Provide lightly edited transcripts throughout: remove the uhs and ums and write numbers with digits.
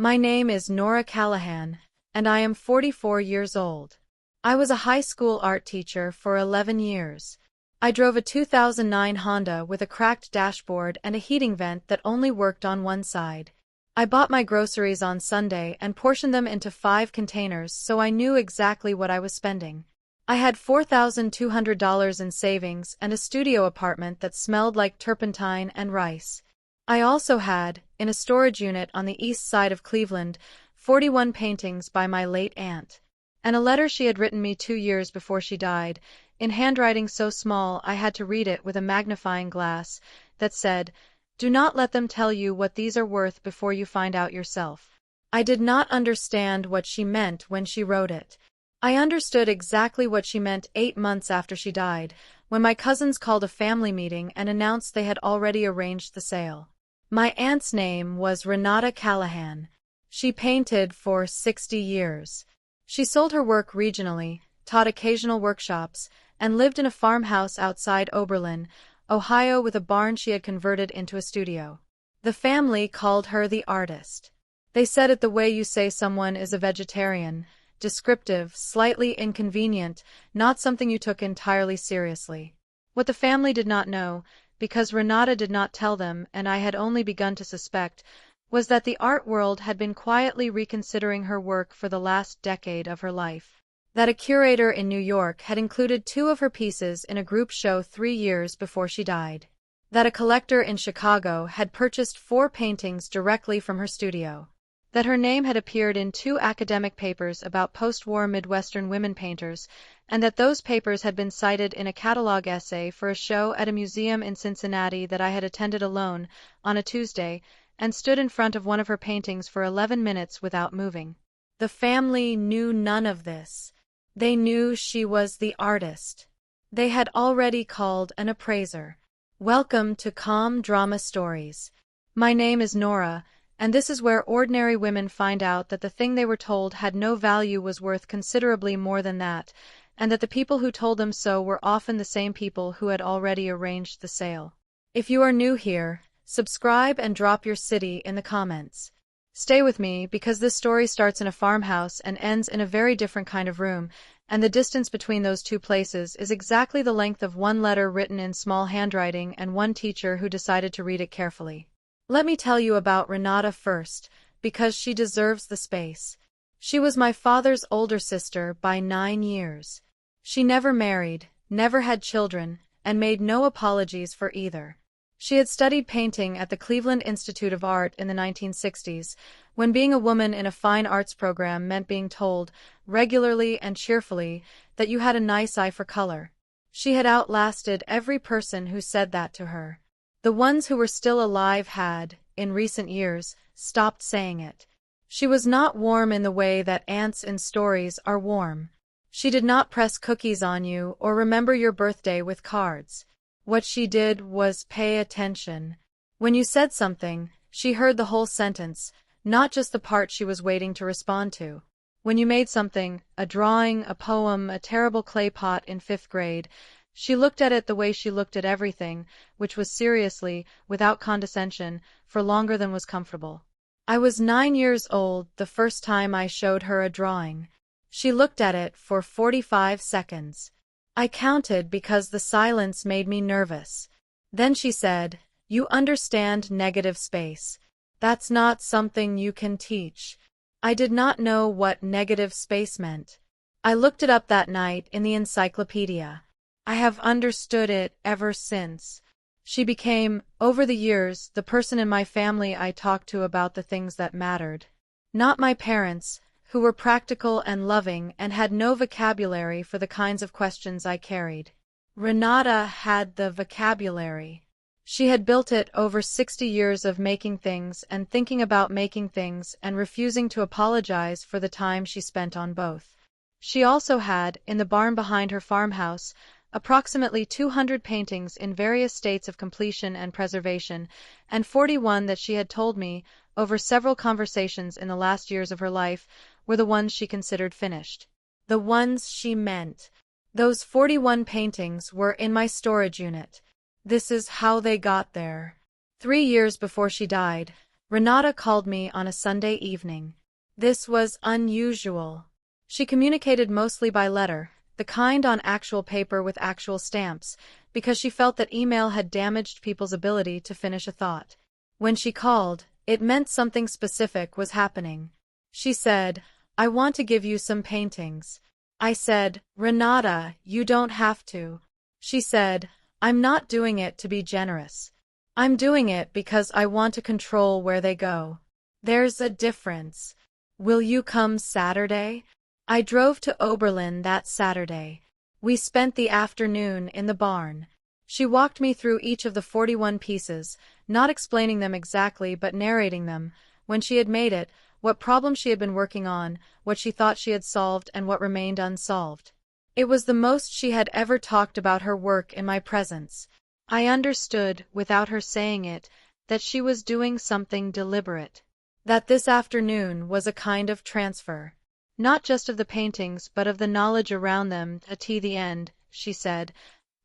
My name is Nora Callahan, and I am 44 years old. I was a high school art teacher for 11 years. I drove a 2009 Honda with a cracked dashboard and a heating vent that only worked on one side. I bought my groceries on Sunday and portioned them into 5 containers so I knew exactly what I was spending. I had $4,200 in savings and a studio apartment that smelled like turpentine and rice. I also had, in a storage unit on the east side of Cleveland, 41 paintings by my late aunt, and a letter she had written me 2 years before she died, in handwriting so small I had to read it with a magnifying glass, that said, "Do not let them tell you what these are worth before you find out yourself." I did not understand what she meant when she wrote it. I understood exactly what she meant 8 months after she died, when my cousins called a family meeting and announced they had already arranged the sale. My aunt's name was Renata Callahan. She painted for 60 years. She sold her work regionally, taught occasional workshops, and lived in a farmhouse outside Oberlin, Ohio, with a barn she had converted into a studio. The family called her the artist. They said it the way you say someone is a vegetarian, descriptive, slightly inconvenient, not something you took entirely seriously. What the family did not know, because Renata did not tell them and I had only begun to suspect, was that the art world had been quietly reconsidering her work for the last decade of her life. That a curator in New York had included 2 of her pieces in a group show 3 years before she died. That a collector in Chicago had purchased 4 paintings directly from her studio. That her name had appeared in 2 academic papers about post-war Midwestern women painters, and that those papers had been cited in a catalog essay for a show at a museum in Cincinnati that I had attended alone, on a Tuesday, and stood in front of one of her paintings for 11 minutes without moving. The family knew none of this. They knew she was the artist. They had already called an appraiser. Welcome to Calm Drama Stories. My name is Nora, and this is where ordinary women find out that the thing they were told had no value was worth considerably more than that, and that the people who told them so were often the same people who had already arranged the sale. If you are new here, subscribe and drop your city in the comments. Stay with me because this story starts in a farmhouse and ends in a very different kind of room, and the distance between those 2 places is exactly the length of one letter written in small handwriting and one teacher who decided to read it carefully. Let me tell you about Renata first, because she deserves the space. She was my father's older sister by 9 years. She never married, never had children, and made no apologies for either. She had studied painting at the Cleveland Institute of Art in the 1960s, when being a woman in a fine arts program meant being told, regularly and cheerfully, that you had a nice eye for color. She had outlasted every person who said that to her. The ones who were still alive had, in recent years, stopped saying it. She was not warm in the way that aunts in stories are warm. She did not press cookies on you or remember your birthday with cards. What she did was pay attention. When you said something, she heard the whole sentence, not just the part she was waiting to respond to. When you made something, a drawing, a poem, a terrible clay pot in 5th grade, she looked at it the way she looked at everything, which was seriously, without condescension, for longer than was comfortable. I was 9 years old the first time I showed her a drawing. She looked at it for 45 seconds. I counted because the silence made me nervous. Then she said, "You understand negative space. That's not something you can teach." I did not know what negative space meant. I looked it up that night in the encyclopedia. I have understood it ever since. She became, over the years, the person in my family I talked to about the things that mattered. Not my parents, who were practical and loving and had no vocabulary for the kinds of questions I carried. Renata had the vocabulary. She had built it over 60 years of making things and thinking about making things and refusing to apologize for the time she spent on both. She also had, in the barn behind her farmhouse, approximately 200 paintings in various states of completion and preservation, and 41 that she had told me, over several conversations in the last years of her life, were the ones she considered finished. The ones she meant. Those 41 paintings were in my storage unit. This is how they got there. 3 years before she died, Renata called me on a Sunday evening. This was unusual. She communicated mostly by letter, the kind on actual paper with actual stamps, because she felt that email had damaged people's ability to finish a thought. When she called, it meant something specific was happening. She said, "I want to give you some paintings." I said, "Renata, you don't have to." She said, "I'm not doing it to be generous. I'm doing it because I want to control where they go. There's a difference. Will you come Saturday?" I drove to Oberlin that Saturday. We spent the afternoon in the barn. She walked me through each of the 41 pieces, not explaining them exactly but narrating them, when she had made it, what problem she had been working on, what she thought she had solved and what remained unsolved. It was the most she had ever talked about her work in my presence. I understood, without her saying it, that she was doing something deliberate. That this afternoon was a kind of transfer. Not just of the paintings but of the knowledge around them, to the end, she said.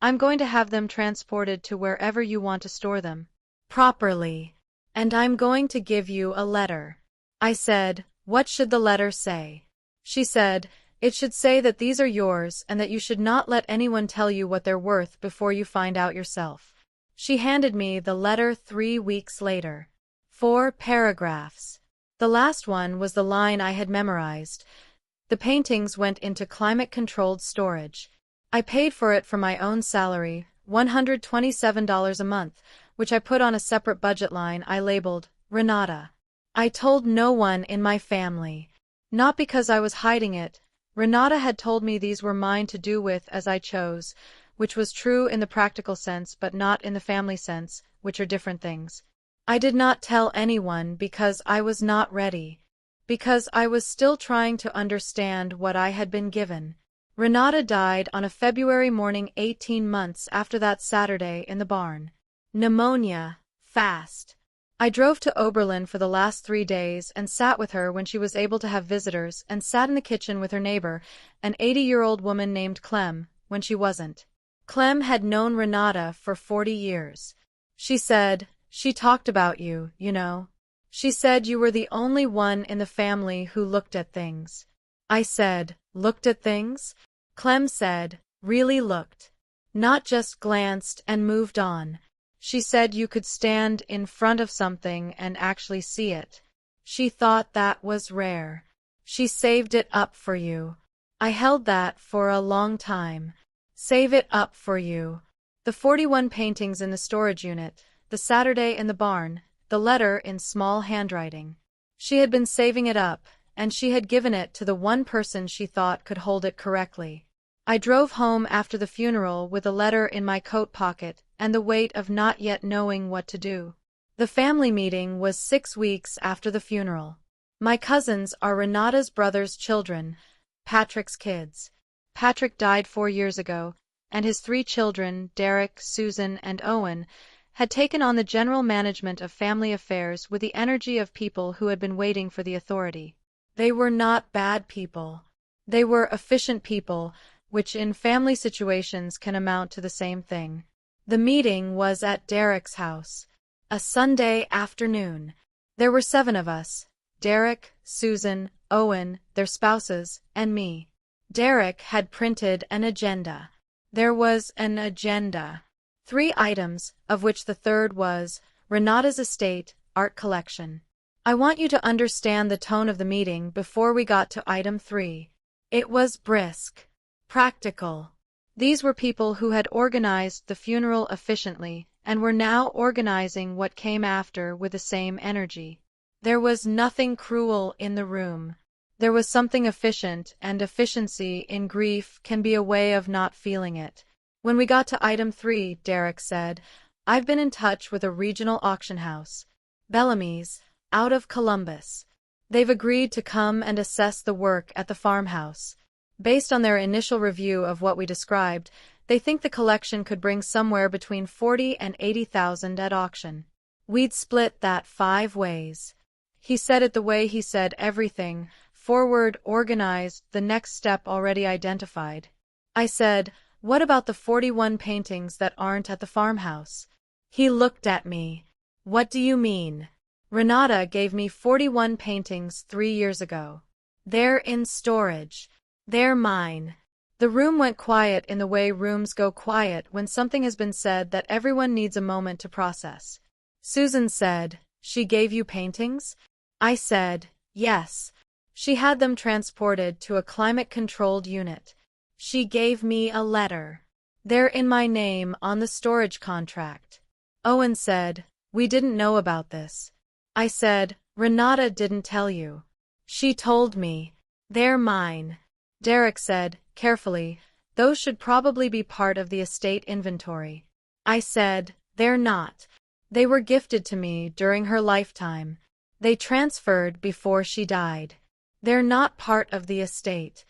"I'm going to have them transported to wherever you want to store them. Properly. And I'm going to give you a letter." I said, "What should the letter say?" She said, "It should say that these are yours and that you should not let anyone tell you what they're worth before you find out yourself." She handed me the letter 3 weeks later. 4 paragraphs. The last one was the line I had memorized. The paintings went into climate-controlled storage. I paid for it from my own salary, $127 a month, which I put on a separate budget line I labeled Renata. I told no one in my family. Not because I was hiding it. Renata had told me these were mine to do with as I chose, which was true in the practical sense but not in the family sense, which are different things. I did not tell anyone because I was not ready. Because I was still trying to understand what I had been given. Renata died on a February morning 18 months after that Saturday in the barn. Pneumonia. Fast. I drove to Oberlin for the last 3 days and sat with her when she was able to have visitors and sat in the kitchen with her neighbor, an 80-year-old woman named Clem, when she wasn't. Clem had known Renata for 40 years. She said, "She talked about you, you know. She said you were the only one in the family who looked at things." I said, "Looked at things?" Clem said, "Really looked. Not just glanced and moved on." She said you could stand in front of something and actually see it. She thought that was rare. She saved it up for you. I held that for a long time. Save it up for you. The 41 paintings in the storage unit, the Saturday in the barn, the letter in small handwriting. She had been saving it up, and she had given it to the one person she thought could hold it correctly. I drove home after the funeral with a letter in my coat pocket and the weight of not yet knowing what to do. The family meeting was 6 weeks after the funeral. My cousins are Renata's brother's children, Patrick's kids. Patrick died 4 years ago, and his 3 children, Derek, Susan, and Owen, had taken on the general management of family affairs with the energy of people who had been waiting for the authority. They were not bad people. They were efficient people, which in family situations can amount to the same thing. The meeting was at Derek's house. A Sunday afternoon. There were 7 of us: Derek, Susan, Owen, their spouses, and me. Derek had printed an agenda. There was an agenda. 3 items, of which the third was Renata's estate, art collection. I want you to understand the tone of the meeting before we got to item 3. It was brisk. Practical. These were people who had organized the funeral efficiently and were now organizing what came after with the same energy. There was nothing cruel in the room. There was something efficient, and efficiency in grief can be a way of not feeling it. When we got to item 3, Derek said, "I've been in touch with a regional auction house, Bellamy's, out of Columbus. They've agreed to come and assess the work at the farmhouse. Based on their initial review of what we described, they think the collection could bring somewhere between 40 and 80,000 at auction. We'd split that 5 ways." He said it the way he said everything: forward, organized, the next step already identified. I said, "What about the 41 paintings that aren't at the farmhouse?" He looked at me. "What do you mean?" Renata gave me 41 paintings 3 years ago. They're in storage. They're mine. The room went quiet in the way rooms go quiet when something has been said that everyone needs a moment to process. Susan said, "She gave you paintings?" I said, "Yes. She had them transported to a climate-controlled unit. She gave me a letter. They're in my name on the storage contract." Owen said, "We didn't know about this." I said, "Renata didn't tell you." "She told me. They're mine." Derek said, carefully, "Those should probably be part of the estate inventory." I said, "They're not. They were gifted to me during her lifetime. They transferred before she died. They're not part of the estate."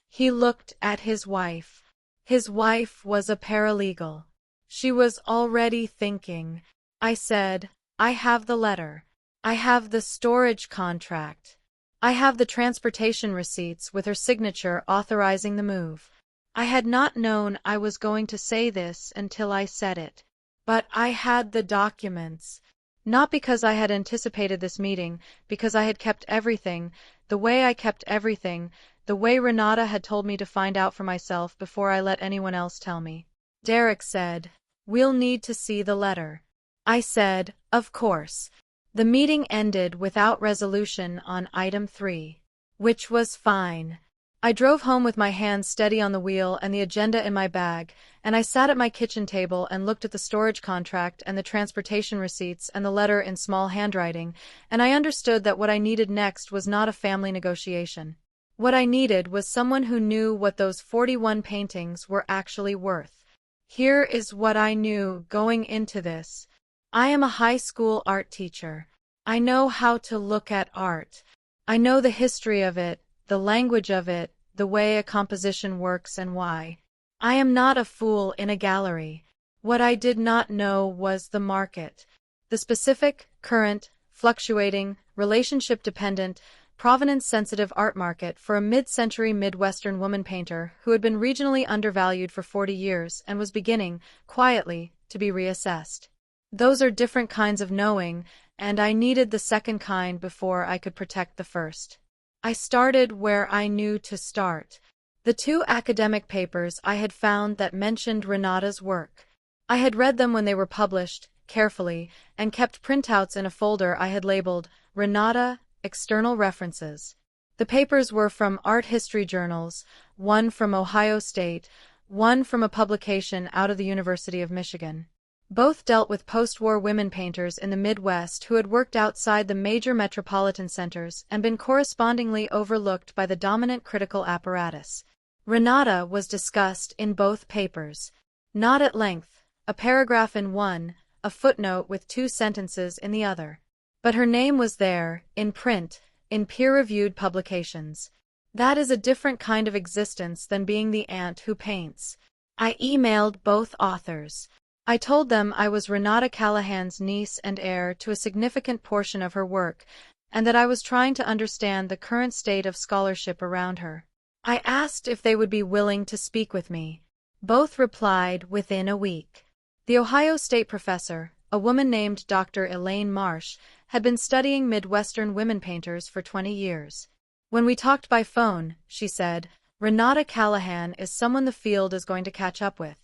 He looked at his wife. His wife was a paralegal. She was already thinking. I said, "I have the letter. I have the storage contract. I have the transportation receipts with her signature authorizing the move." I had not known I was going to say this until I said it. But I had the documents. Not because I had anticipated this meeting, because I had kept everything, the way I kept everything, the way Renata had told me to find out for myself before I let anyone else tell me. Derek said, "We'll need to see the letter." I said, "Of course." The meeting ended without resolution on item 3, which was fine. I drove home with my hands steady on the wheel and the agenda in my bag, and I sat at my kitchen table and looked at the storage contract and the transportation receipts and the letter in small handwriting, and I understood that what I needed next was not a family negotiation. What I needed was someone who knew what those 41 paintings were actually worth. Here is what I knew going into this. I am a high school art teacher. I know how to look at art. I know the history of it, the language of it, the way a composition works and why. I am not a fool in a gallery. What I did not know was the market. The specific, current, fluctuating, relationship-dependent, provenance-sensitive art market for a mid-century Midwestern woman painter who had been regionally undervalued for 40 years and was beginning, quietly, to be reassessed. Those are different kinds of knowing, and I needed the second kind before I could protect the first. I started where I knew to start. The 2 academic papers I had found that mentioned Renata's work. I had read them when they were published, carefully, and kept printouts in a folder I had labeled, Renata, External References. The papers were from art history journals, one from Ohio State, one from a publication out of the University of Michigan. Both dealt with post-war women painters in the Midwest who had worked outside the major metropolitan centers and been correspondingly overlooked by the dominant critical apparatus. Renata was discussed in both papers. Not at length, a paragraph in one, a footnote with 2 sentences in the other. But her name was there, in print, in peer-reviewed publications. That is a different kind of existence than being the aunt who paints. I emailed both authors. I told them I was Renata Callahan's niece and heir to a significant portion of her work, and that I was trying to understand the current state of scholarship around her. I asked if they would be willing to speak with me. Both replied within a week. The Ohio State professor, a woman named Dr. Elaine Marsh, had been studying Midwestern women painters for 20 years. When we talked by phone, she said, "Renata Callahan is someone the field is going to catch up with.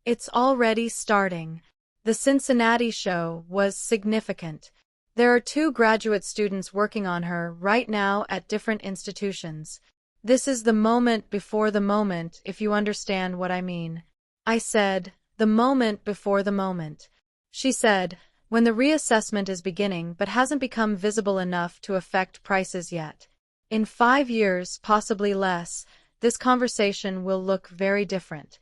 It's already starting." The Cincinnati show was significant. There are 2 graduate students working on her right now at different institutions. This is the moment before the moment, if you understand what I mean. I said, "The moment before the moment." She said, "When the reassessment is beginning but hasn't become visible enough to affect prices yet. In 5 years, possibly less, this conversation will look very different."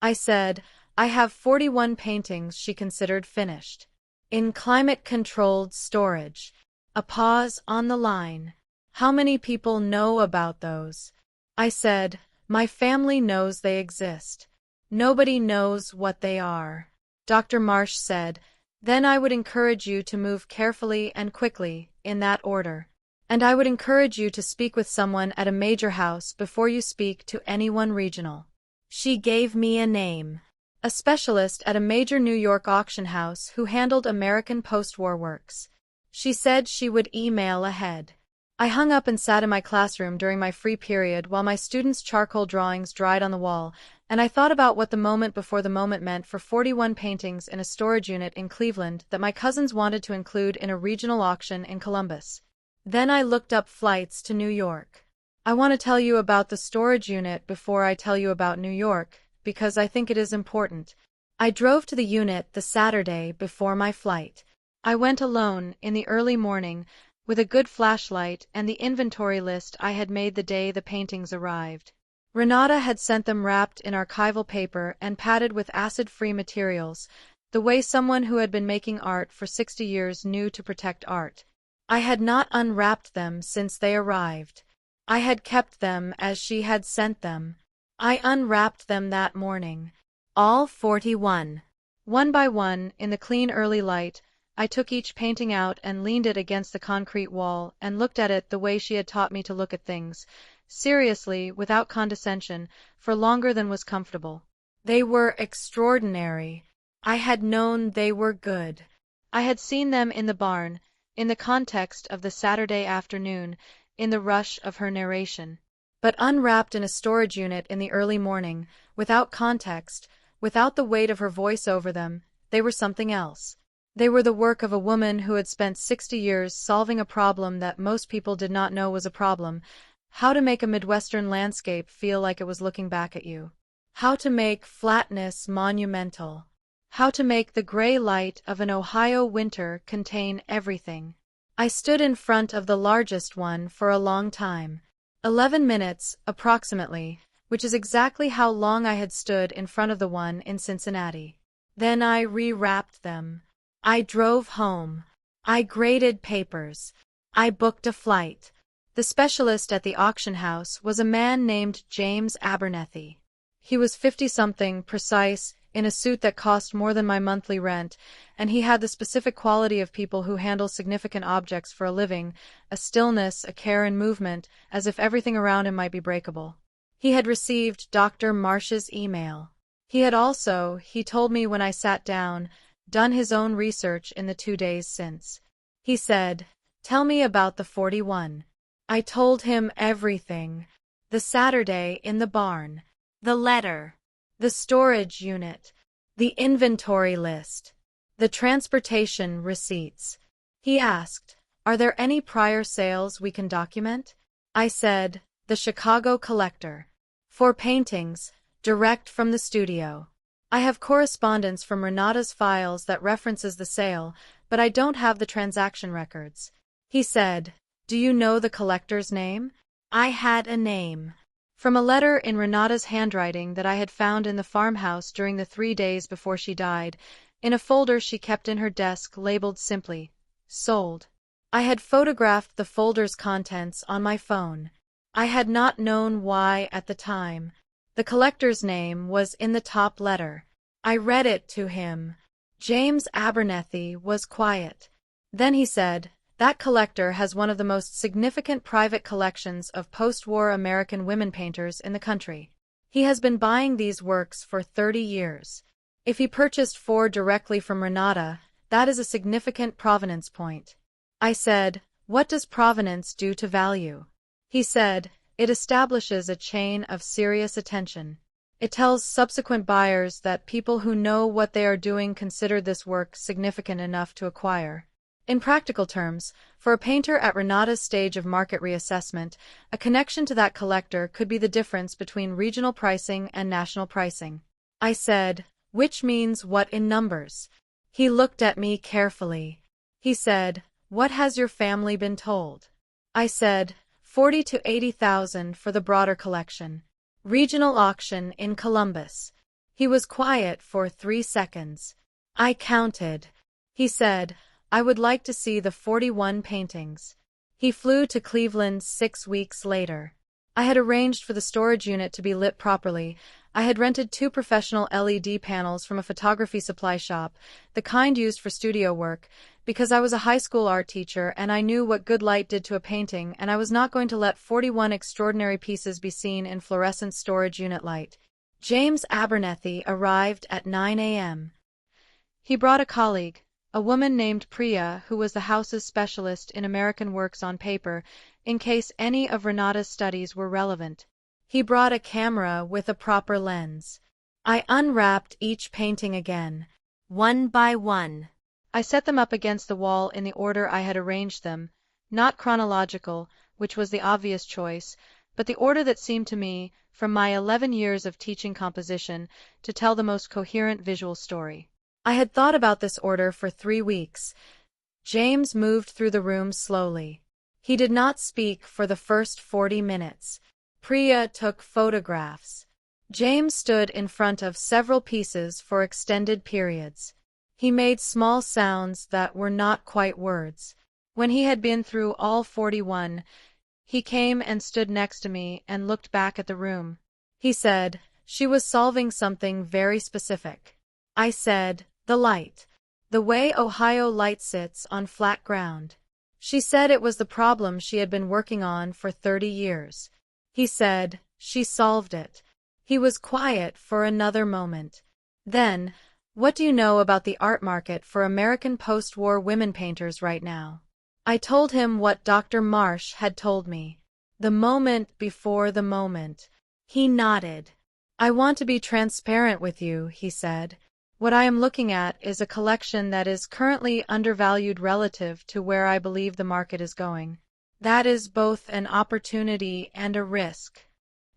I said, "I have 41 paintings she considered finished. In climate-controlled storage." A pause on the line. "How many people know about those?" I said, "My family knows they exist. Nobody knows what they are." Dr. Marsh said, "Then I would encourage you to move carefully and quickly, in that order. And I would encourage you to speak with someone at a major house before you speak to anyone regional." She gave me a name. A specialist at a major New York auction house who handled American post-war works. She said she would email ahead. I hung up and sat in my classroom during my free period while my students' charcoal drawings dried on the wall, and I thought about what the moment before the moment meant for 41 paintings in a storage unit in Cleveland that my cousins wanted to include in a regional auction in Columbus. Then I looked up flights to New York. I want to tell you about the storage unit before I tell you about New York, because I think it is important. I drove to the unit the Saturday before my flight. I went alone in the early morning, with a good flashlight and the inventory list I had made the day the paintings arrived. Renata had sent them wrapped in archival paper and padded with acid-free materials, the way someone who had been making art for 60 years knew to protect art. I had not unwrapped them since they arrived. I had kept them as she had sent them. I unwrapped them that morning. All 41. One by one, in the clean early light, I took each painting out and leaned it against the concrete wall and looked at it the way she had taught me to look at things, seriously, without condescension, for longer than was comfortable. They were extraordinary. I had known they were good. I had seen them in the barn, in the context of the Saturday afternoon, in the rush of her narration. But unwrapped in a storage unit in the early morning, without context, without the weight of her voice over them, they were something else. They were the work of a woman who had spent 60 years solving a problem that most people did not know was a problem: how to make a Midwestern landscape feel like it was looking back at you. How to make flatness monumental. How to make the gray light of an Ohio winter contain everything. I stood in front of the largest one for a long time. 11 minutes, approximately, which is exactly how long I had stood in front of the one in Cincinnati. Then I rewrapped them. I drove home. I graded papers. I booked a flight. The specialist at the auction house was a man named James Abernethy. He was 50-something, precise, in a suit that cost more than my monthly rent, and he had the specific quality of people who handle significant objects for a living, a stillness, a care and movement, as if everything around him might be breakable. He had received Dr. Marsh's email. He had also, he told me when I sat down, done his own research in the 2 days since. He said, "Tell me about the 41. I told him everything. The Saturday in the barn. The letter. The storage unit. The inventory list. The transportation receipts." He asked, "Are there any prior sales we can document?" I said, "The Chicago Collector. 4 paintings, direct from the studio. I have correspondence from Renata's files that references the sale, but I don't have the transaction records." He said, "Do you know the collector's name?" I had a name. From a letter in Renata's handwriting that I had found in the farmhouse during the 3 days before she died, in a folder she kept in her desk labeled simply, "Sold." I had photographed the folder's contents on my phone. I had not known why at the time. The collector's name was in the top letter. I read it to him. James Abernethy was quiet. Then he said, "That collector has one of the most significant private collections of post-war American women painters in the country. He has been buying these works for 30 years. If he purchased 4 directly from Renata, that is a significant provenance point." I said, "What does provenance do to value?" He said, "It establishes a chain of serious attention. It tells subsequent buyers that people who know what they are doing consider this work significant enough to acquire." In practical terms, for a painter at Renata's stage of market reassessment, a connection to that collector could be the difference between regional pricing and national pricing. I said, "Which means what in numbers?" He looked at me carefully. He said, "What has your family been told?" I said, 40 to 80,000 for the broader collection. Regional auction in Columbus. He was quiet for 3 seconds. I counted. He said, "I would like to see the 41 paintings." He flew to Cleveland 6 weeks later. I had arranged for the storage unit to be lit properly. I had rented 2 professional LED panels from a photography supply shop, the kind used for studio work, because I was a high school art teacher and I knew what good light did to a painting, and I was not going to let 41 extraordinary pieces be seen in fluorescent storage unit light. James Abernethy arrived at 9 a.m. He brought a colleague, a woman named Priya who was the house's specialist in American works on paper, in case any of Renata's studies were relevant. He brought a camera with a proper lens. I unwrapped each painting again, one by one. I set them up against the wall in the order I had arranged them, not chronological, which was the obvious choice, but the order that seemed to me, from my 11 years of teaching composition, to tell the most coherent visual story. I had thought about this order for 3 weeks. James moved through the room slowly. He did not speak for the first 40 minutes. Priya took photographs. James stood in front of several pieces for extended periods. He made small sounds that were not quite words. When he had been through all 41, he came and stood next to me and looked back at the room. He said, "She was solving something very specific." I said, "The light. The way Ohio light sits on flat ground." She said it was the problem she had been working on for 30 years. He said, "She solved it." He was quiet for another moment. Then, "What do you know about the art market for American post-war women painters right now?" I told him what Dr. Marsh had told me. The moment before the moment. He nodded. "I want to be transparent with you," he said. "What I am looking at is a collection that is currently undervalued relative to where I believe the market is going. That is both an opportunity and a risk.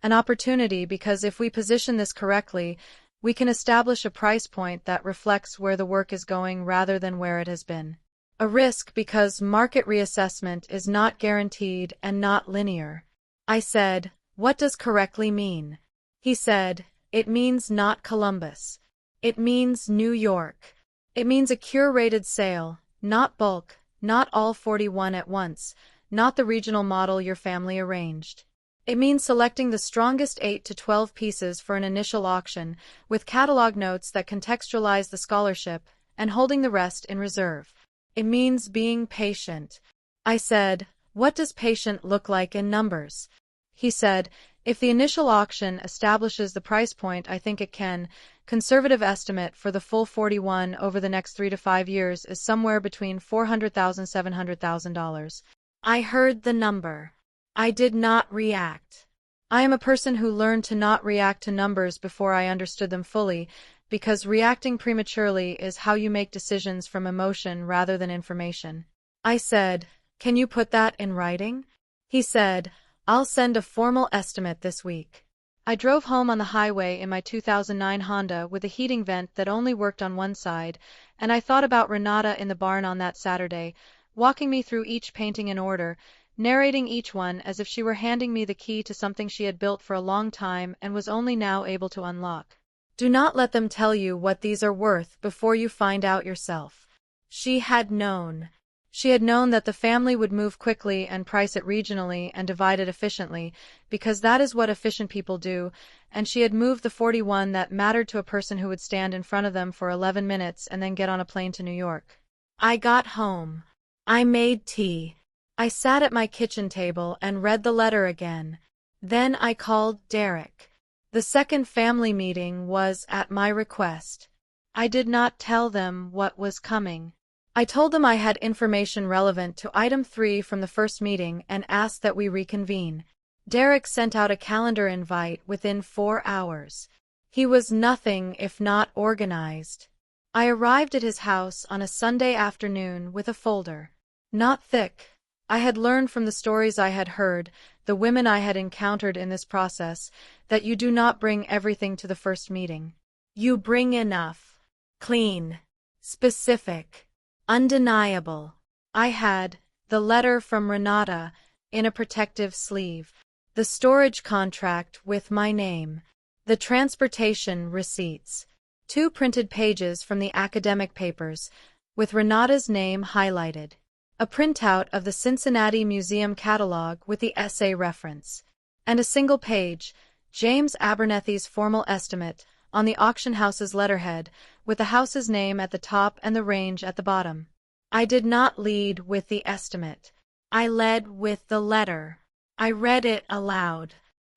An opportunity because if we position this correctly, we can establish a price point that reflects where the work is going rather than where it has been. A risk because market reassessment is not guaranteed and not linear." I said, "What does correctly mean?" He said, "It means not Columbus. It means New York. It means a curated sale, not bulk, not all 41 at once, not the regional model your family arranged. It means selecting the strongest 8 to 12 pieces for an initial auction, with catalog notes that contextualize the scholarship, and holding the rest in reserve. It means being patient." I said, "What does patient look like in numbers?" He said, "If the initial auction establishes the price point I think it can, conservative estimate for the full 41 over the next 3 to 5 years is somewhere between $400,000 and $700,000. I heard the number. I did not react. I am a person who learned to not react to numbers before I understood them fully, because reacting prematurely is how you make decisions from emotion rather than information. I said, "Can you put that in writing?" He said, "I'll send a formal estimate this week." I drove home on the highway in my 2009 Honda with a heating vent that only worked on one side, and I thought about Renata in the barn on that Saturday, walking me through each painting in order, narrating each one as if she were handing me the key to something she had built for a long time and was only now able to unlock. Do not let them tell you what these are worth before you find out yourself. She had known. She had known that the family would move quickly and price it regionally and divide it efficiently, because that is what efficient people do, and she had moved the 41 that mattered to a person who would stand in front of them for 11 minutes and then get on a plane to New York. I got home. I made tea. I sat at my kitchen table and read the letter again. Then I called Derek. The second family meeting was at my request. I did not tell them what was coming. I told them I had information relevant to item 3 from the first meeting and asked that we reconvene. Derek sent out a calendar invite within 4 hours. He was nothing if not organized. I arrived at his house on a Sunday afternoon with a folder. Not thick. I had learned from the stories I had heard, the women I had encountered in this process, that you do not bring everything to the first meeting. You bring enough. Clean. Specific. Undeniable. I had the letter from Renata in a protective sleeve, the storage contract with my name, the transportation receipts, 2 printed pages from the academic papers, with Renata's name highlighted, a printout of the Cincinnati Museum catalog with the essay reference, and a single page, James Abernethy's formal estimate, on the auction house's letterhead, with the house's name at the top and the range at the bottom. I did not lead with the estimate. I led with the letter. I read it aloud.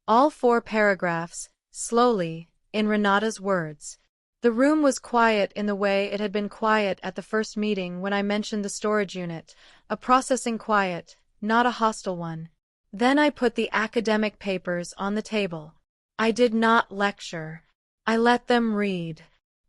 All 4 paragraphs, slowly, in Renata's words. The room was quiet in the way it had been quiet at the first meeting when I mentioned the storage unit, a processing quiet, not a hostile one. Then I put the academic papers on the table. I did not lecture. I let them read.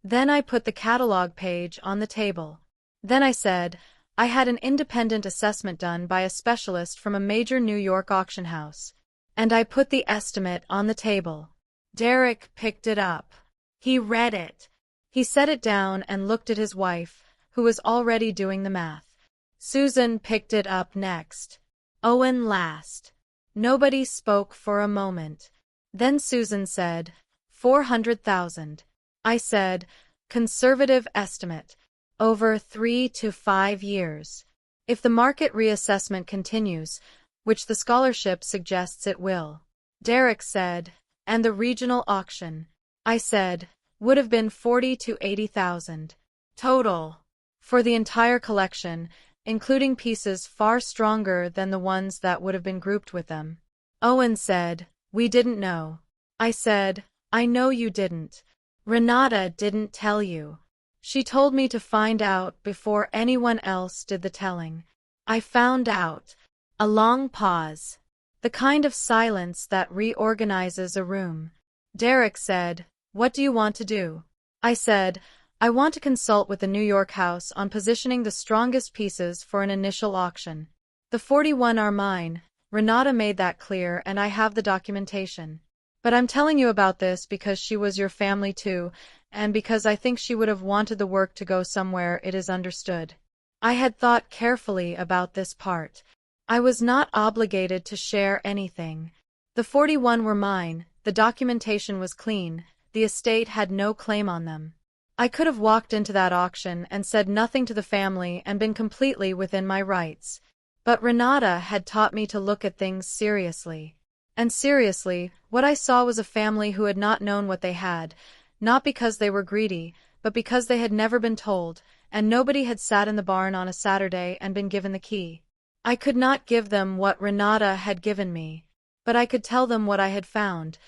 Then I put the catalog page on the table. Then I said, I had an independent assessment done by a specialist from a major New York auction house. And I put the estimate on the table. Derek picked it up. He read it. He set it down and looked at his wife, who was already doing the math. Susan picked it up next. Owen last. Nobody spoke for a moment. Then Susan said, 400,000. I said, conservative estimate. Over 3 to 5 years. If the market reassessment continues, which the scholarship suggests it will. Derek said, and the regional auction. I said, would have been 40 to 80,000. Total. For the entire collection, including pieces far stronger than the ones that would have been grouped with them. Owen said, we didn't know. I said, I know you didn't. Renata didn't tell you. She told me to find out before anyone else did the telling. I found out. A long pause. The kind of silence that reorganizes a room. Derek said, what do you want to do? I said, I want to consult with the New York house on positioning the strongest pieces for an initial auction. The 41 are mine. Renata made that clear and I have the documentation. But I'm telling you about this because she was your family too, and because I think she would have wanted the work to go somewhere it is understood. I had thought carefully about this part. I was not obligated to share anything. The 41 were mine, the documentation was clean, the estate had no claim on them. I could have walked into that auction and said nothing to the family and been completely within my rights. But Renata had taught me to look at things seriously. And seriously, what I saw was a family who had not known what they had, not because they were greedy, but because they had never been told, and nobody had sat in the barn on a Saturday and been given the key. I could not give them what Renata had given me, but I could tell them what I had found.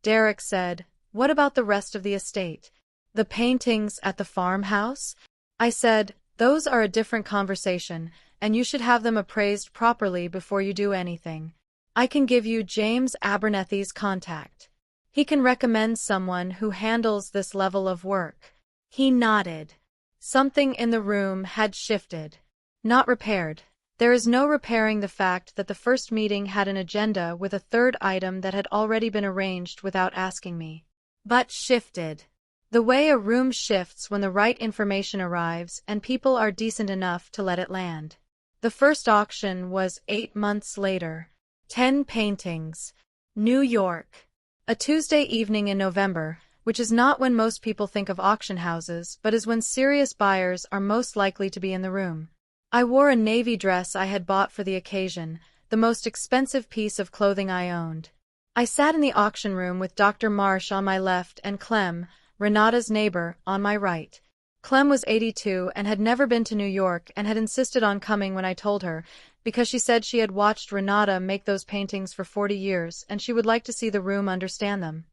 Derek said, what about the rest of the estate? The paintings at the farmhouse? I said, those are a different conversation, and you should have them appraised properly before you do anything. I can give you James Abernethy's contact. He can recommend someone who handles this level of work. He nodded. Something in the room had shifted. Not repaired. There is no repairing the fact that the first meeting had an agenda with a third item that had already been arranged without asking me. But shifted. The way a room shifts when the right information arrives and people are decent enough to let it land. The first auction was 8 months later. 10 paintings. New York. A Tuesday evening in November, which is not when most people think of auction houses, but is when serious buyers are most likely to be in the room. I wore a navy dress I had bought for the occasion, the most expensive piece of clothing I owned. I sat in the auction room with Dr. Marsh on my left and Clem, Renata's neighbor, on my right. Clem was 82 and had never been to New York and had insisted on coming when I told her, because she said she had watched Renata make those paintings for 40 years and she would like to see the room understand them.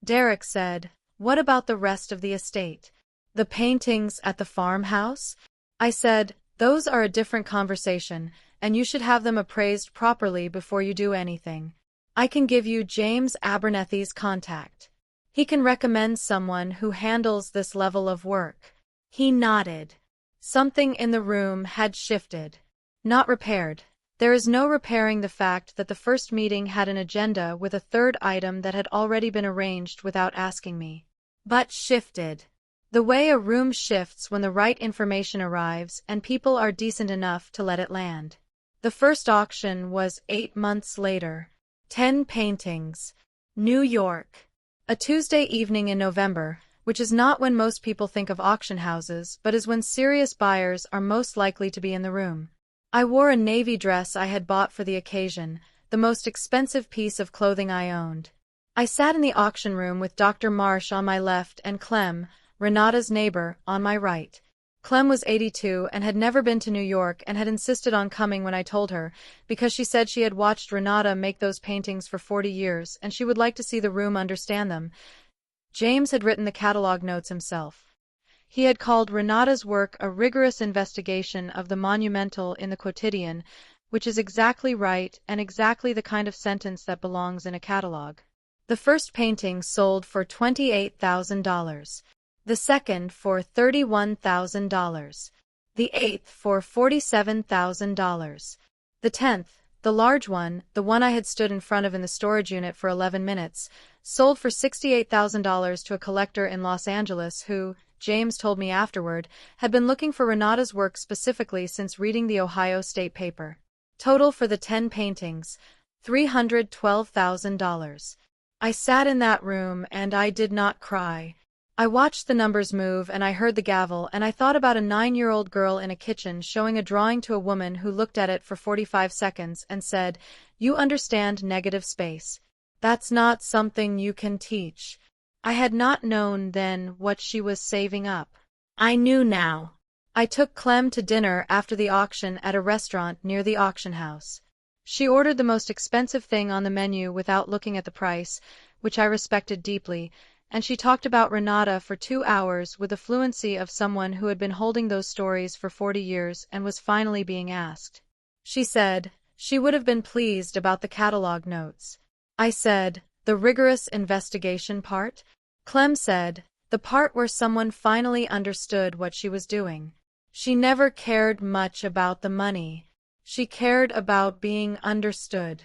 Derek said, what about the rest of the estate? The paintings at the farmhouse? I said, those are a different conversation, and you should have them appraised properly before you do anything. I can give you James Abernethy's contact. He can recommend someone who handles this level of work. He nodded. Something in the room had shifted. Not repaired. There is no repairing the fact that the first meeting had an agenda with a third item that had already been arranged without asking me. But shifted. The way a room shifts when the right information arrives and people are decent enough to let it land. The first auction was 8 months later. 10 paintings. New York. A Tuesday evening in November, which is not when most people think of auction houses, but is when serious buyers are most likely to be in the room. I wore a navy dress I had bought for the occasion, the most expensive piece of clothing I owned. I sat in the auction room with Dr. Marsh on my left and Clem, Renata's neighbor, on my right. Clem was 82 and had never been to New York and had insisted on coming when I told her, because she said she had watched Renata make those paintings for 40 years and she would like to see the room understand them. James had written the catalog notes himself. He had called Renata's work a rigorous investigation of the monumental in the quotidian, which is exactly right and exactly the kind of sentence that belongs in a catalog. The first painting sold for $28,000, the second for $31,000, the eighth for $47,000. The 10th, the large one, the one I had stood in front of in the storage unit for 11 minutes, sold for $68,000 to a collector in Los Angeles who, James told me afterward, had been looking for Renata's work specifically since reading the Ohio State paper. Total for the 10 paintings, $312,000. I sat in that room and I did not cry. I watched the numbers move and I heard the gavel and I thought about a 9-year-old girl in a kitchen showing a drawing to a woman who looked at it for 45 seconds and said, "You understand negative space. That's not something you can teach." I had not known then what she was saving up. I knew now. I took Clem to dinner after the auction at a restaurant near the auction house. She ordered the most expensive thing on the menu without looking at the price, which I respected deeply, and she talked about Renata for 2 hours with the fluency of someone who had been holding those stories for 40 years and was finally being asked. She said she would have been pleased about the catalog notes. I said, "The rigorous investigation part?" Clem said, "The part where someone finally understood what she was doing. She never cared much about the money. She cared about being understood."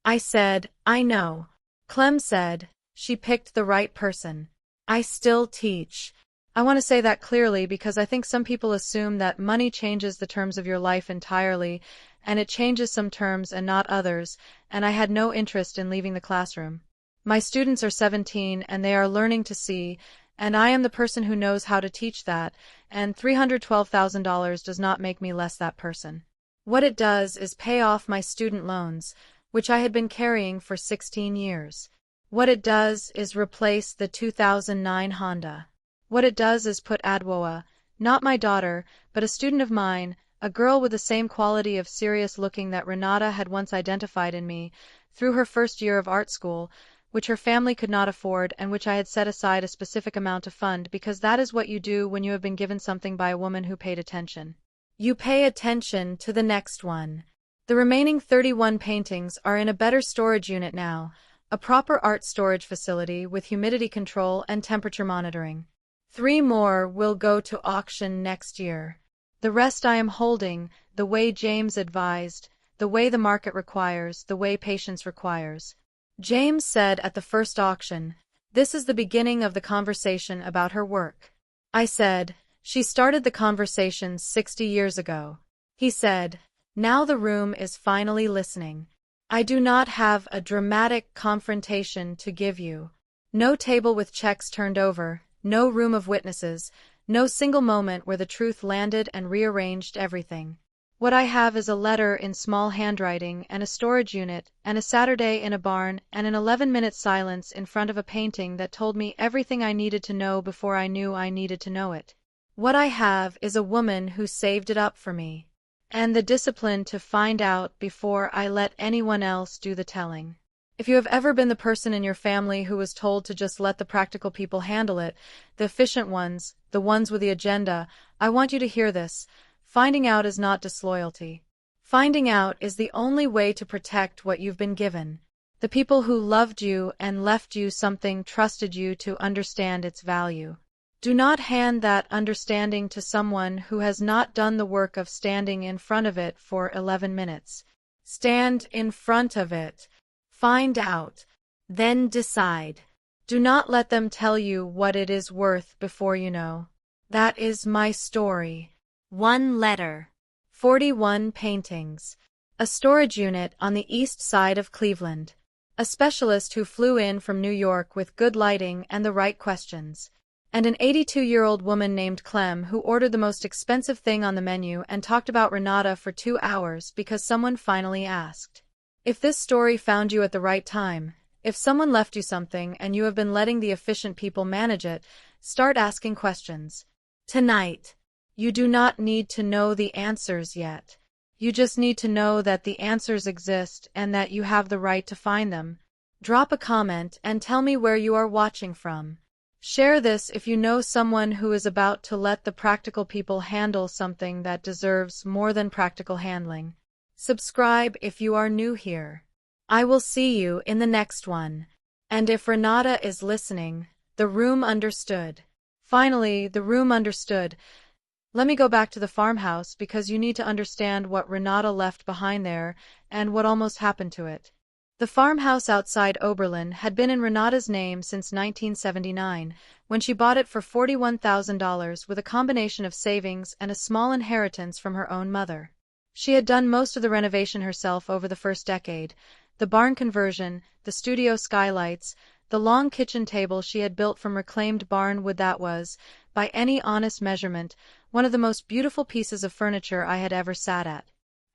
I said, "I know." Clem said, "She picked the right person. I still teach." I want to say that clearly because I think some people assume that money changes the terms of your life entirely, and it changes some terms and not others, and I had no interest in leaving the classroom. My students are 17 and they are learning to see, and I am the person who knows how to teach that, and $312,000 does not make me less that person. What it does is pay off my student loans, which I had been carrying for 16 years. What it does is replace the 2009 Honda. What it does is put Adwoa, not my daughter, but a student of mine, a girl with the same quality of serious looking that Renata had once identified in me, through her first year of art school, which her family could not afford and which I had set aside a specific amount to fund because that is what you do when you have been given something by a woman who paid attention. You pay attention to the next one. The remaining 31 paintings are in a better storage unit now, a proper art storage facility with humidity control and temperature monitoring. 3 more will go to auction next year. The rest I am holding, the way James advised, the way the market requires, the way patience requires. James said at the first auction, "This is the beginning of the conversation about her work." I said, "She started the conversation 60 years ago." He said, "Now the room is finally listening. I do not have a dramatic confrontation to give you. No table with checks turned over, no room of witnesses, no single moment where the truth landed and rearranged everything. What I have is a letter in small handwriting and a storage unit and a Saturday in a barn and an 11-minute silence in front of a painting that told me everything I needed to know before I knew I needed to know it. What I have is a woman who saved it up for me, and the discipline to find out before I let anyone else do the telling. If you have ever been the person in your family who was told to just let the practical people handle it, the efficient ones, the ones with the agenda, I want you to hear this. Finding out is not disloyalty. Finding out is the only way to protect what you've been given. The people who loved you and left you something trusted you to understand its value. Do not hand that understanding to someone who has not done the work of standing in front of it for 11 minutes. Stand in front of it. Find out. Then decide. Do not let them tell you what it is worth before you know. That is my story. 1 letter. 41 paintings. A storage unit on the east side of Cleveland. A specialist who flew in from New York with good lighting and the right questions. And an 82-year-old woman named Clem who ordered the most expensive thing on the menu and talked about Renata for 2 hours because someone finally asked. If this story found you at the right time, if someone left you something and you have been letting the efficient people manage it, start asking questions. Tonight. You do not need to know the answers yet. You just need to know that the answers exist and that you have the right to find them. Drop a comment and tell me where you are watching from. Share this if you know someone who is about to let the practical people handle something that deserves more than practical handling. Subscribe if you are new here. I will see you in the next one. And if Renata is listening, the room understood. Finally, the room understood. Let me go back to the farmhouse because you need to understand what Renata left behind there and what almost happened to it. The farmhouse outside Oberlin had been in Renata's name since 1979, when she bought it for $41,000 with a combination of savings and a small inheritance from her own mother. She had done most of the renovation herself over the first decade. The barn conversion, the studio skylights, the long kitchen table she had built from reclaimed barn wood that was, by any honest measurement, one of the most beautiful pieces of furniture I had ever sat at.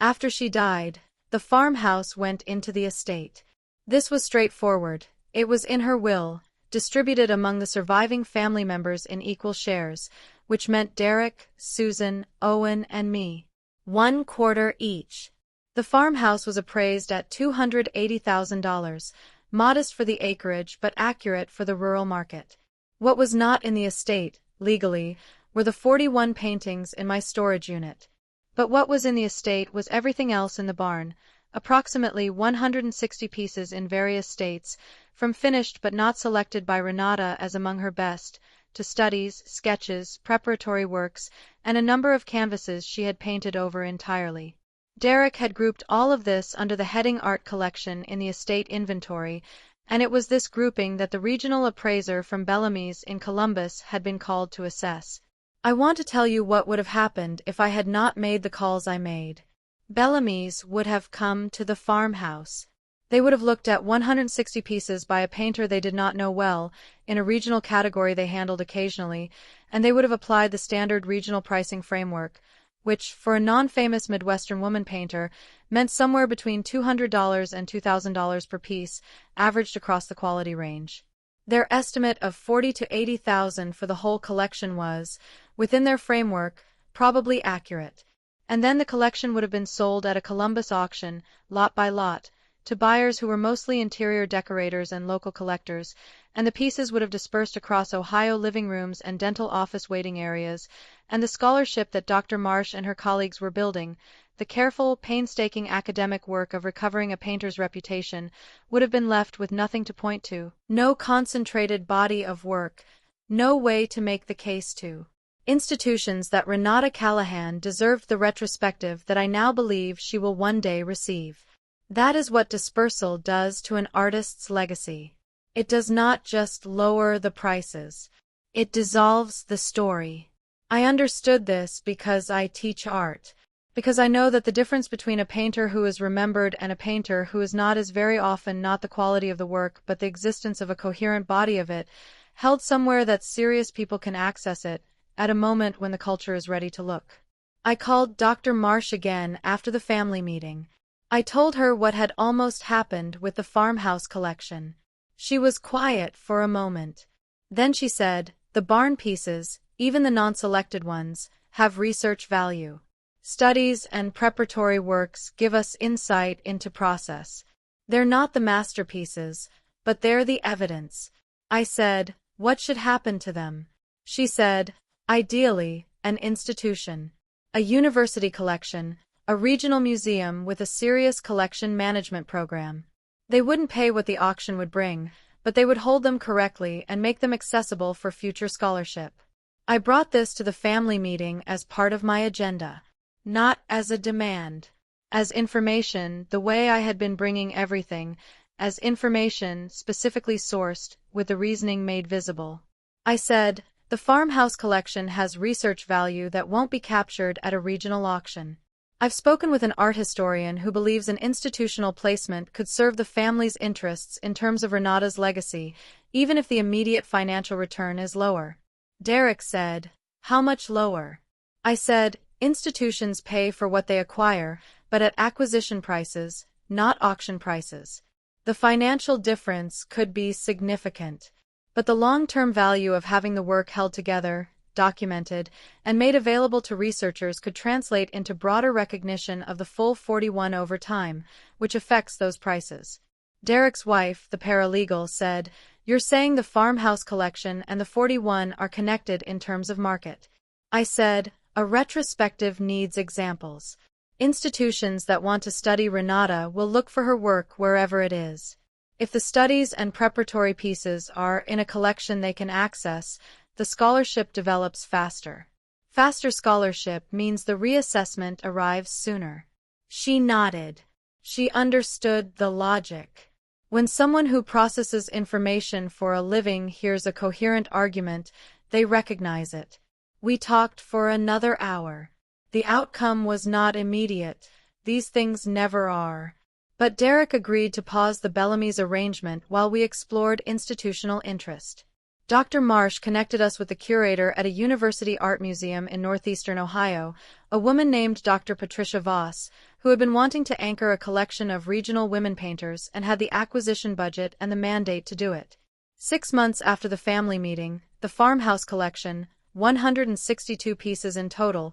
After she died, the farmhouse went into the estate. This was straightforward. It was in her will, distributed among the surviving family members in equal shares, which meant Derek, Susan, Owen, and me. 1/4 each. The farmhouse was appraised at $280,000, modest for the acreage but accurate for the rural market. What was not in the estate, legally, were the 41 paintings in my storage unit. But what was in the estate was everything else in the barn, approximately 160 pieces in various states, from finished but not selected by Renata as among her best, to studies, sketches, preparatory works, and a number of canvases she had painted over entirely. Derek had grouped all of this under the heading Art Collection in the estate inventory, and it was this grouping that the regional appraiser from Bellamy's in Columbus had been called to assess. I want to tell you what would have happened if I had not made the calls I made. Bellamy's would have come to the farmhouse. They would have looked at 160 pieces by a painter they did not know well, in a regional category they handled occasionally, and they would have applied the standard regional pricing framework, which, for a non-famous Midwestern woman painter, meant somewhere between $200 and $2,000 per piece, averaged across the quality range. Their estimate of $40,000 to $80,000 for the whole collection was, within their framework, probably accurate. And then the collection would have been sold at a Columbus auction, lot by lot, to buyers who were mostly interior decorators and local collectors, and the pieces would have dispersed across Ohio living rooms and dental office waiting areas, and the scholarship that Dr. Marsh and her colleagues were building, the careful, painstaking academic work of recovering a painter's reputation, would have been left with nothing to point to. No concentrated body of work, no way to make the case to. Institutions that Renata Callahan deserved the retrospective that I now believe she will one day receive. That is what dispersal does to an artist's legacy. It does not just lower the prices. It dissolves the story. I understood this because I teach art. Because I know that the difference between a painter who is remembered and a painter who is not is very often not the quality of the work but the existence of a coherent body of it, held somewhere that serious people can access it, at a moment when the culture is ready to look. I called Dr. Marsh again after the family meeting. I told her what had almost happened with the farmhouse collection. She was quiet for a moment. Then she said, "The barn pieces, even the non-selected ones, have research value. Studies and preparatory works give us insight into process. They're not the masterpieces, but they're the evidence." I said, "What should happen to them?" She said, "Ideally, an institution. A university collection, a regional museum with a serious collection management program. They wouldn't pay what the auction would bring, but they would hold them correctly and make them accessible for future scholarship." I brought this to the family meeting as part of my agenda. Not as a demand. As information, the way I had been bringing everything, as information specifically sourced, with the reasoning made visible. I said, "The farmhouse collection has research value that won't be captured at a regional auction. I've spoken with an art historian who believes an institutional placement could serve the family's interests in terms of Renata's legacy, even if the immediate financial return is lower." Derek said, "How much lower?" I said, "Institutions pay for what they acquire, but at acquisition prices, not auction prices. The financial difference could be significant, but the long-term value of having the work held together, documented, and made available to researchers could translate into broader recognition of the full 41 over time, which affects those prices." Derek's wife, the paralegal, said, You're saying the farmhouse collection and the 41 are connected in terms of market. I said, a retrospective needs examples. Institutions that want to study Renata will look for her work wherever it is. If the studies and preparatory pieces are in a collection they can access, the scholarship develops faster. Faster scholarship means the reassessment arrives sooner. She nodded. She understood the logic. When someone who processes information for a living hears a coherent argument, they recognize it. We talked for another hour. The outcome was not immediate. These things never are. But Derek agreed to pause the Bellamy's arrangement while we explored institutional interest. Dr. Marsh connected us with the curator at a university art museum in northeastern Ohio, a woman named Dr. Patricia Voss, who had been wanting to anchor a collection of regional women painters and had the acquisition budget and the mandate to do it. 6 months after the family meeting, the farmhouse collection, 162 pieces in total,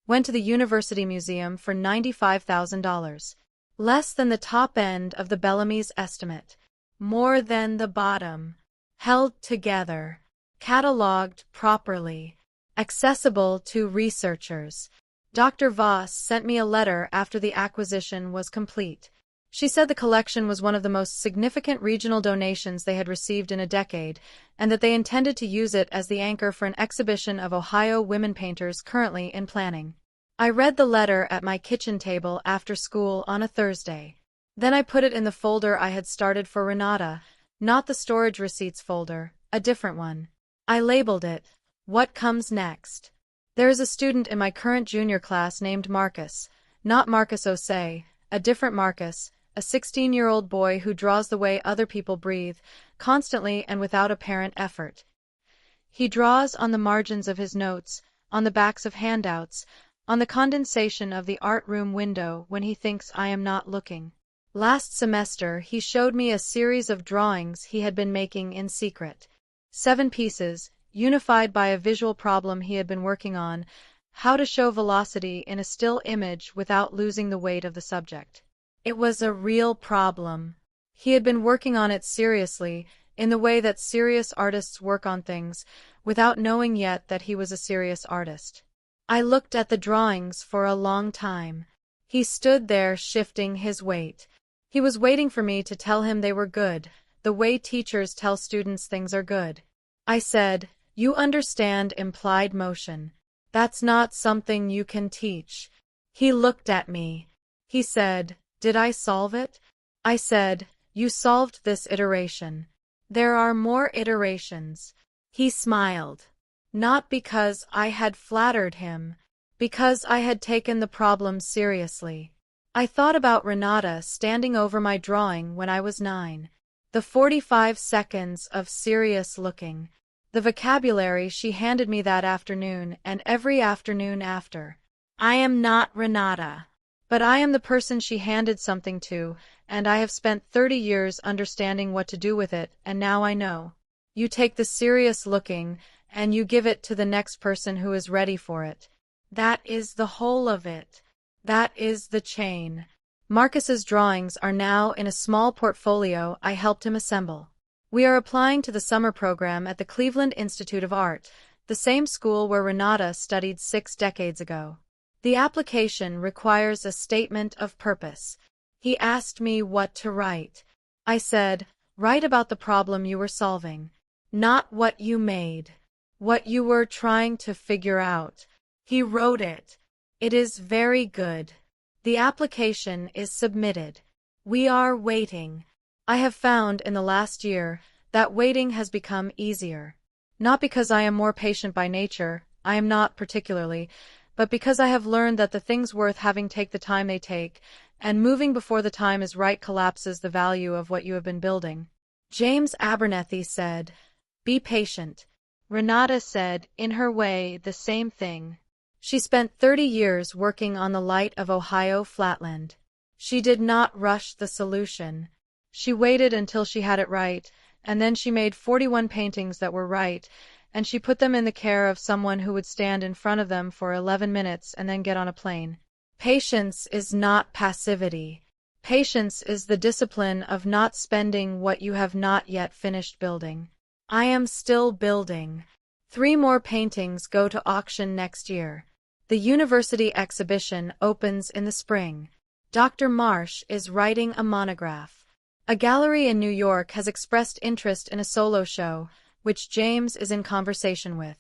went to the University Museum for $95,000. Less than the top end of the Bellamy's estimate. More than the bottom. Held together. Catalogued properly. Accessible to researchers. Dr. Voss sent me a letter after the acquisition was complete. She said the collection was one of the most significant regional donations they had received in a decade, and that they intended to use it as the anchor for an exhibition of Ohio women painters currently in planning. I read the letter at my kitchen table after school on a Thursday. Then I put it in the folder I had started for Renata, not the storage receipts folder, a different one. I labeled it, What Comes Next? There is a student in my current junior class named Marcus, not Marcus Osei, a different Marcus, a 16-year-old boy who draws the way other people breathe, constantly and without apparent effort. He draws on the margins of his notes, on the backs of handouts, on the condensation of the art room window when he thinks I am not looking. Last semester he showed me a series of drawings he had been making in secret. 7 pieces, unified by a visual problem he had been working on, how to show velocity in a still image without losing the weight of the subject. It was a real problem. He had been working on it seriously, in the way that serious artists work on things, without knowing yet that he was a serious artist. I looked at the drawings for a long time. He stood there shifting his weight. He was waiting for me to tell him they were good, the way teachers tell students things are good. I said, You understand implied motion. That's not something you can teach. He looked at me. He said, Did I solve it? I said, You solved this iteration. There are more iterations. He smiled. Not because I had flattered him, because I had taken the problem seriously. I thought about Renata standing over my drawing when I was 9. The 45 seconds of serious looking. The vocabulary she handed me that afternoon and every afternoon after. I am not Renata. But I am the person she handed something to, and I have spent 30 years understanding what to do with it, and now I know. You take the serious looking, and you give it to the next person who is ready for it. That is the whole of it. That is the chain. Marcus's drawings are now in a small portfolio I helped him assemble. We are applying to the summer program at the Cleveland Institute of Art, the same school where Renata studied 6 decades ago. The application requires a statement of purpose. He asked me what to write. I said, Write about the problem you were solving. Not what you made. What you were trying to figure out. He wrote it. It is very good. The application is submitted. We are waiting. I have found in the last year that waiting has become easier. Not because I am more patient by nature, I am not particularly, but because I have learned that the things worth having take the time they take, and moving before the time is right collapses the value of what you have been building. James Abernethy said, Be patient. Renata said, in her way, the same thing. She spent 30 years working on the light of Ohio flatland. She did not rush the solution. She waited until she had it right, and then she made 41 paintings that were right, and she put them in the care of someone who would stand in front of them for 11 minutes and then get on a plane. Patience is not passivity. Patience is the discipline of not spending what you have not yet finished building. I am still building. 3 more paintings go to auction next year. The university exhibition opens in the spring. Dr. Marsh is writing a monograph. A gallery in New York has expressed interest in a solo show, which James is in conversation with.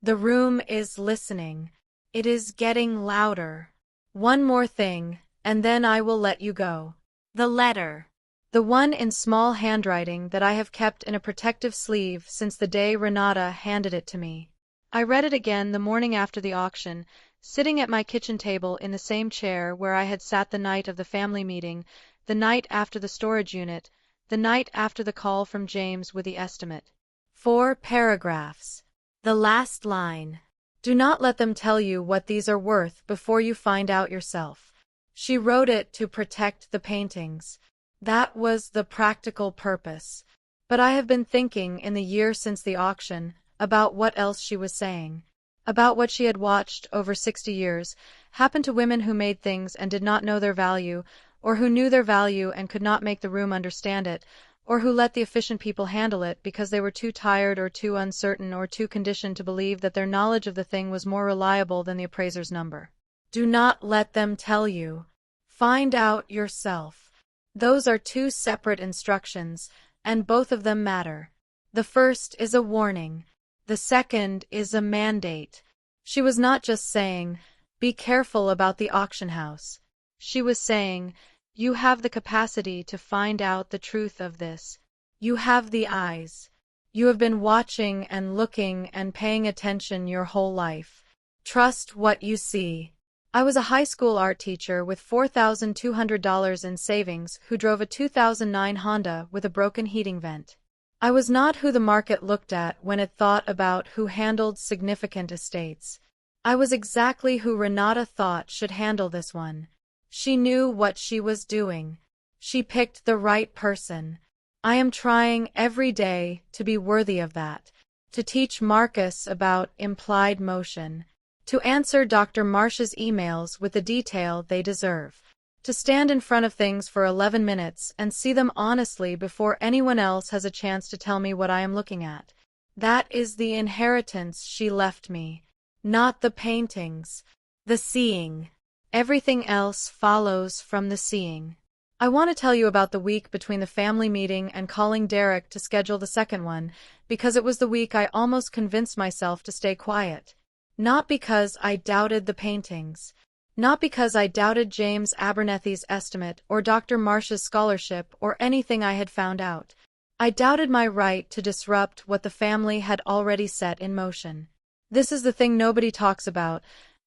The room is listening. It is getting louder. One more thing, and then I will let you go. The letter. The one in small handwriting that I have kept in a protective sleeve since the day Renata handed it to me. I read it again the morning after the auction, sitting at my kitchen table in the same chair where I had sat the night of the family meeting, the night after the storage unit, the night after the call from James with the estimate. 4 paragraphs. The last line. Do not let them tell you what these are worth before you find out yourself. She wrote it to protect the paintings. That was the practical purpose. But I have been thinking in the year since the auction about what else she was saying. About what she had watched over 60 years happen to women who made things and did not know their value, or who knew their value and could not make the room understand it, or who let the efficient people handle it because they were too tired or too uncertain or too conditioned to believe that their knowledge of the thing was more reliable than the appraiser's number. Do not let them tell you. Find out yourself. Those are 2 separate instructions, and both of them matter. The first is a warning. The second is a mandate. She was not just saying, be careful about the auction house. She was saying, you have the capacity to find out the truth of this. You have the eyes. You have been watching and looking and paying attention your whole life. Trust what you see. I was a high school art teacher with $4,200 in savings who drove a 2009 Honda with a broken heating vent. I was not who the market looked at when it thought about who handled significant estates. I was exactly who Renata thought should handle this one. She knew what she was doing. She picked the right person. I am trying every day to be worthy of that, to teach Marcus about implied motion, to answer Dr. Marsh's emails with the detail they deserve, to stand in front of things for 11 minutes and see them honestly before anyone else has a chance to tell me what I am looking at. That is the inheritance she left me, not the paintings, the seeing. Everything else follows from the seeing. I want to tell you about the week between the family meeting and calling Derek to schedule the second one, because it was the week I almost convinced myself to stay quiet. Not because I doubted the paintings. Not because I doubted James Abernethy's estimate or Dr. Marsh's scholarship or anything I had found out. I doubted my right to disrupt what the family had already set in motion. This is the thing nobody talks about,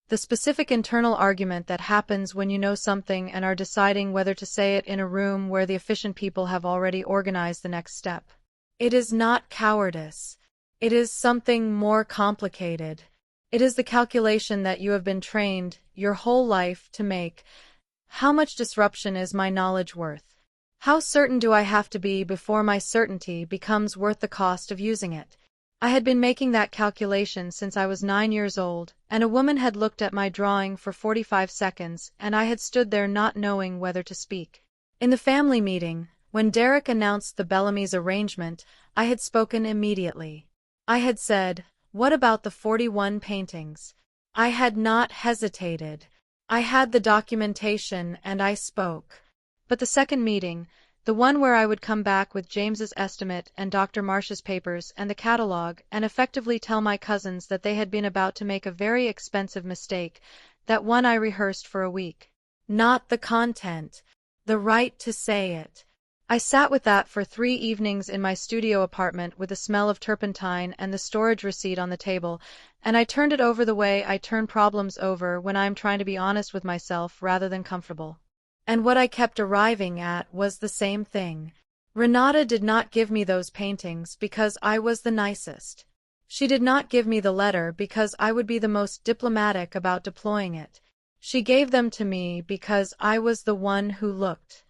the specific internal argument that happens when you know something and are deciding whether to say it in a room where the efficient people have already organized the next step. It is not cowardice. It is something more complicated. It is the calculation that you have been trained your whole life to make. How much disruption is my knowledge worth? How certain do I have to be before my certainty becomes worth the cost of using it? I had been making that calculation since I was 9 years old, and a woman had looked at my drawing for 45 seconds, and I had stood there not knowing whether to speak. In the family meeting, when Derek announced the Bellamy's arrangement, I had spoken immediately. I had said, what about the 41 paintings? I had not hesitated. I had the documentation and I spoke. But the second meeting, the one where I would come back with James's estimate and Dr. Marsh's papers and the catalog and effectively tell my cousins that they had been about to make a very expensive mistake, that one I rehearsed for a week. Not the content, the right to say it. I sat with that for 3 evenings in my studio apartment with the smell of turpentine and the storage receipt on the table, and I turned it over the way I turn problems over when I am trying to be honest with myself rather than comfortable. And what I kept arriving at was the same thing. Renata did not give me those paintings because I was the nicest. She did not give me the letter because I would be the most diplomatic about deploying it. She gave them to me because I was the one who looked.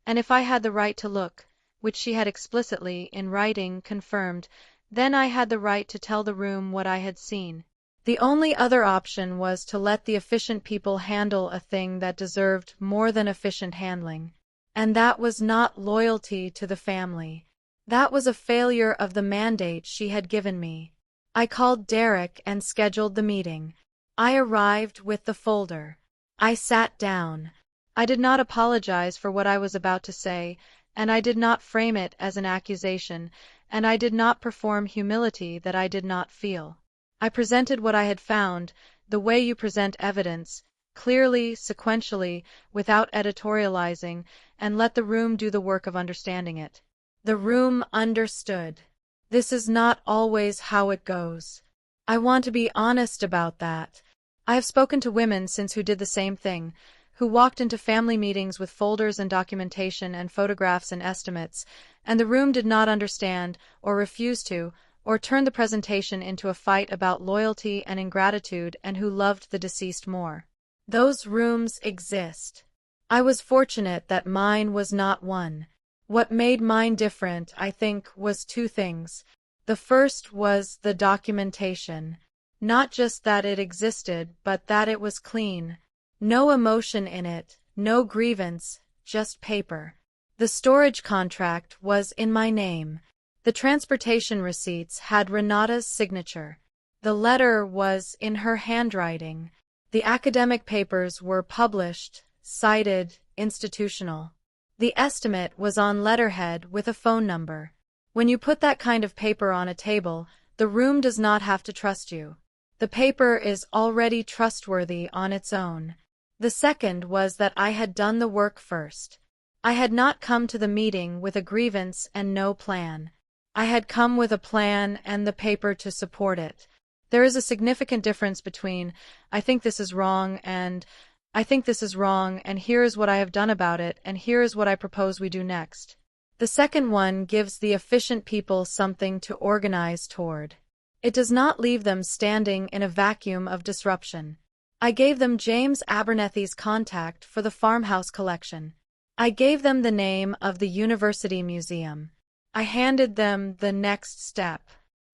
And if I had the right to look, which she had explicitly, in writing, confirmed, then I had the right to tell the room what I had seen. The only other option was to let the efficient people handle a thing that deserved more than efficient handling. And that was not loyalty to the family. That was a failure of the mandate she had given me. I called Derek and scheduled the meeting. I arrived with the folder. I sat down. I did not apologize for what I was about to say, and I did not frame it as an accusation, and I did not perform humility that I did not feel. I presented what I had found, the way you present evidence, clearly, sequentially, without editorializing, and let the room do the work of understanding it. The room understood. This is not always how it goes. I want to be honest about that. I have spoken to women since who did the same thing, who walked into family meetings with folders and documentation and photographs and estimates, and the room did not understand, or refused to, or turned the presentation into a fight about loyalty and ingratitude and who loved the deceased more. Those rooms exist. I was fortunate that mine was not one. What made mine different, I think, was two things. The first was the documentation. Not just that it existed, but that it was clean. No emotion in it, no grievance, just paper. The storage contract was in my name. The transportation receipts had Renata's signature. The letter was in her handwriting. The academic papers were published, cited, institutional. The estimate was on letterhead with a phone number. When you put that kind of paper on a table, the room does not have to trust you. The paper is already trustworthy on its own. The second was that I had done the work first. I had not come to the meeting with a grievance and no plan. I had come with a plan and the paper to support it. There is a significant difference between, I think this is wrong, and I think this is wrong, and here is what I have done about it, and here is what I propose we do next. The second one gives the efficient people something to organize toward. It does not leave them standing in a vacuum of disruption. I gave them James Abernethy's contact for the farmhouse collection. I gave them the name of the University Museum. I handed them the next step.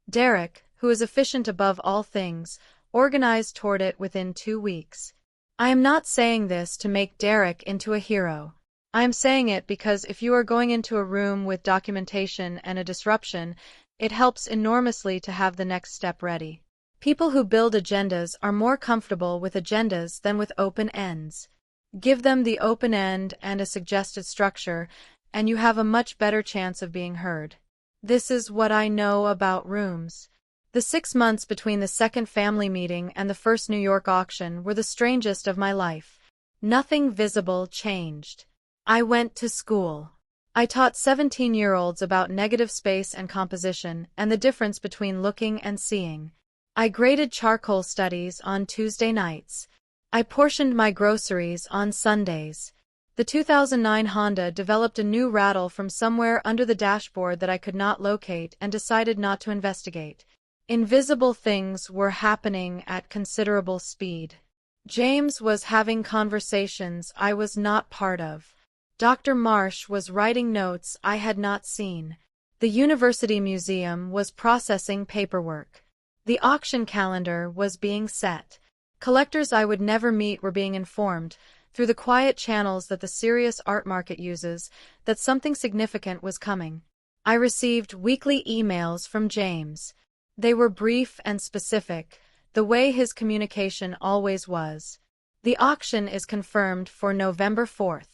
Derek, who is efficient above all things, organized toward it within 2 weeks. I am not saying this to make Derek into a hero. I am saying it because if you are going into a room with documentation and a disruption, it helps enormously to have the next step ready. People who build agendas are more comfortable with agendas than with open ends. Give them the open end and a suggested structure, and you have a much better chance of being heard. This is what I know about rooms. The 6 months between the second family meeting and the first New York auction were the strangest of my life. Nothing visible changed. I went to school. I taught 17-year-olds about negative space and composition and the difference between looking and seeing. I graded charcoal studies on Tuesday nights. I portioned my groceries on Sundays. The 2009 Honda developed a new rattle from somewhere under the dashboard that I could not locate and decided not to investigate. Invisible things were happening at considerable speed. James was having conversations I was not part of. Dr. Marsh was writing notes I had not seen. The University Museum was processing paperwork. The auction calendar was being set. Collectors I would never meet were being informed, through the quiet channels that the serious art market uses, that something significant was coming. I received weekly emails from James. They were brief and specific, the way his communication always was. The auction is confirmed for November 4th.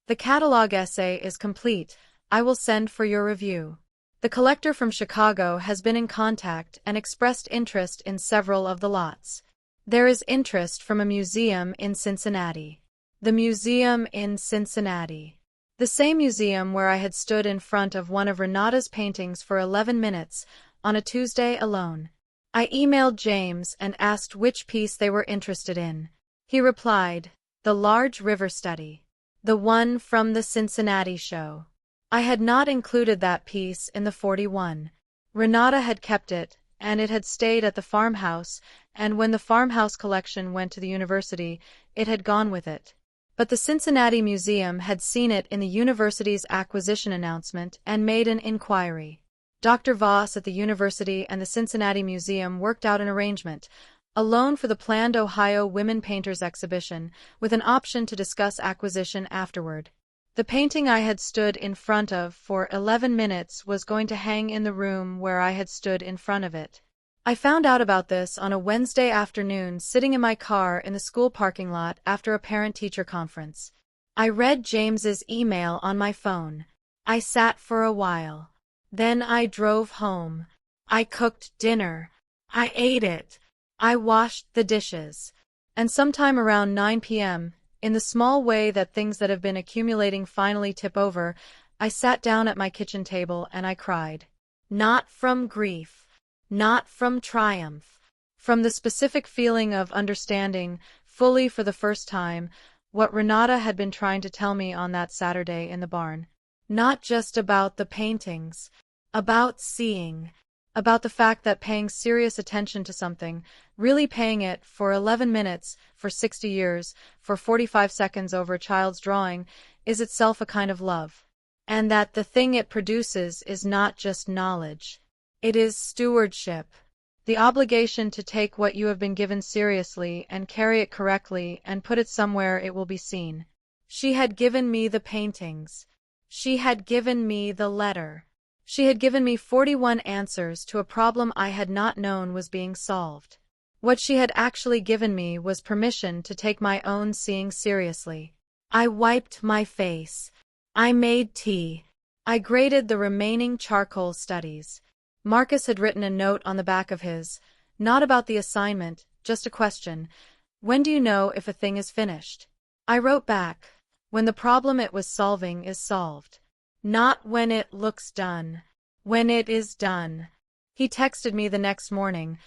The catalog essay is complete. I will send for your review. The collector from Chicago has been in contact and expressed interest in several of the lots. There is interest from a museum in Cincinnati. The museum in Cincinnati. The same museum where I had stood in front of one of Renata's paintings for 11 minutes, on a Tuesday alone. I emailed James and asked which piece they were interested in. He replied, the large river study. The one from the Cincinnati show. I had not included that piece in the 41. Renata had kept it, and it had stayed at the farmhouse, and when the farmhouse collection went to the university, it had gone with it. But the Cincinnati Museum had seen it in the university's acquisition announcement and made an inquiry. Dr. Voss at the university and the Cincinnati Museum worked out an arrangement, a loan for the planned Ohio Women Painters exhibition, with an option to discuss acquisition afterward. The painting I had stood in front of for 11 minutes was going to hang in the room where I had stood in front of it. I found out about this on a Wednesday afternoon sitting in my car in the school parking lot after a parent-teacher conference. I read James's email on my phone. I sat for a while. Then I drove home. I cooked dinner. I ate it. I washed the dishes. And sometime around 9 p.m., in the small way that things that have been accumulating finally tip over, I sat down at my kitchen table and I cried. Not from grief, not from triumph, from the specific feeling of understanding, fully for the first time, what Renata had been trying to tell me on that Saturday in the barn. Not just about the paintings, about seeing, about the fact that paying serious attention to something, really paying it for 11 minutes, for 60 years, for 45 seconds over a child's drawing, is itself a kind of love. And that the thing it produces is not just knowledge. It is stewardship. The obligation to take what you have been given seriously and carry it correctly and put it somewhere it will be seen. She had given me the paintings. She had given me the letter. She had given me 41 answers to a problem I had not known was being solved. What she had actually given me was permission to take my own seeing seriously. I wiped my face. I made tea. I graded the remaining charcoal studies. Marcus had written a note on the back of his, not about the assignment, just a question. When do you know if a thing is finished? I wrote back, when the problem it was solving is solved. Not when it looks done. When it is done. He texted me the next morning.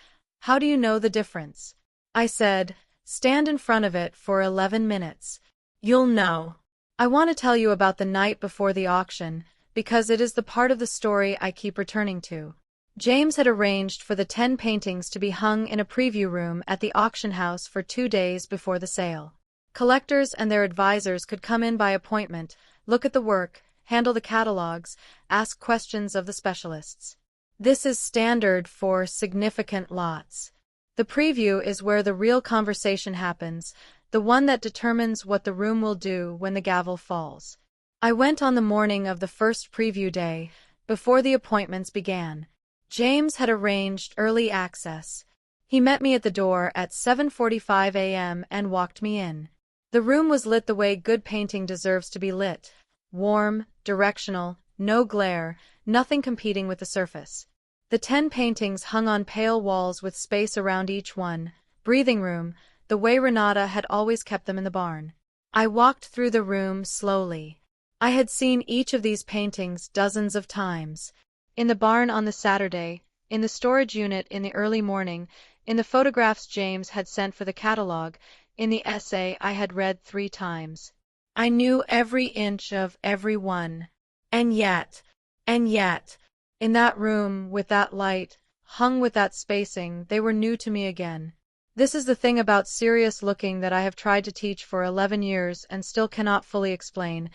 How do you know the difference? I said, stand in front of it for 11 minutes. You'll know. I want to tell you about the night before the auction, because it is the part of the story I keep returning to. James had arranged for the 10 paintings to be hung in a preview room at the auction house for 2 days before the sale. Collectors and their advisors could come in by appointment, look at the work, handle the catalogs, ask questions of the specialists. This is standard for significant lots. The preview is where the real conversation happens, the one that determines what the room will do when the gavel falls. I went on the morning of the first preview day, before the appointments began. James had arranged early access. He met me at the door at 7:45 a.m. and walked me in. The room was lit the way good painting deserves to be lit. Warm, directional, no glare, nothing competing with the surface. The 10 paintings hung on pale walls with space around each one, breathing room, the way Renata had always kept them in the barn. I walked through the room slowly. I had seen each of these paintings dozens of times. In the barn on the Saturday, in the storage unit in the early morning, in the photographs James had sent for the catalogue, in the essay I had read 3 times. I knew every inch of every one. And yet, in that room, with that light, hung with that spacing, they were new to me again. This is the thing about serious looking that I have tried to teach for 11 years and still cannot fully explain.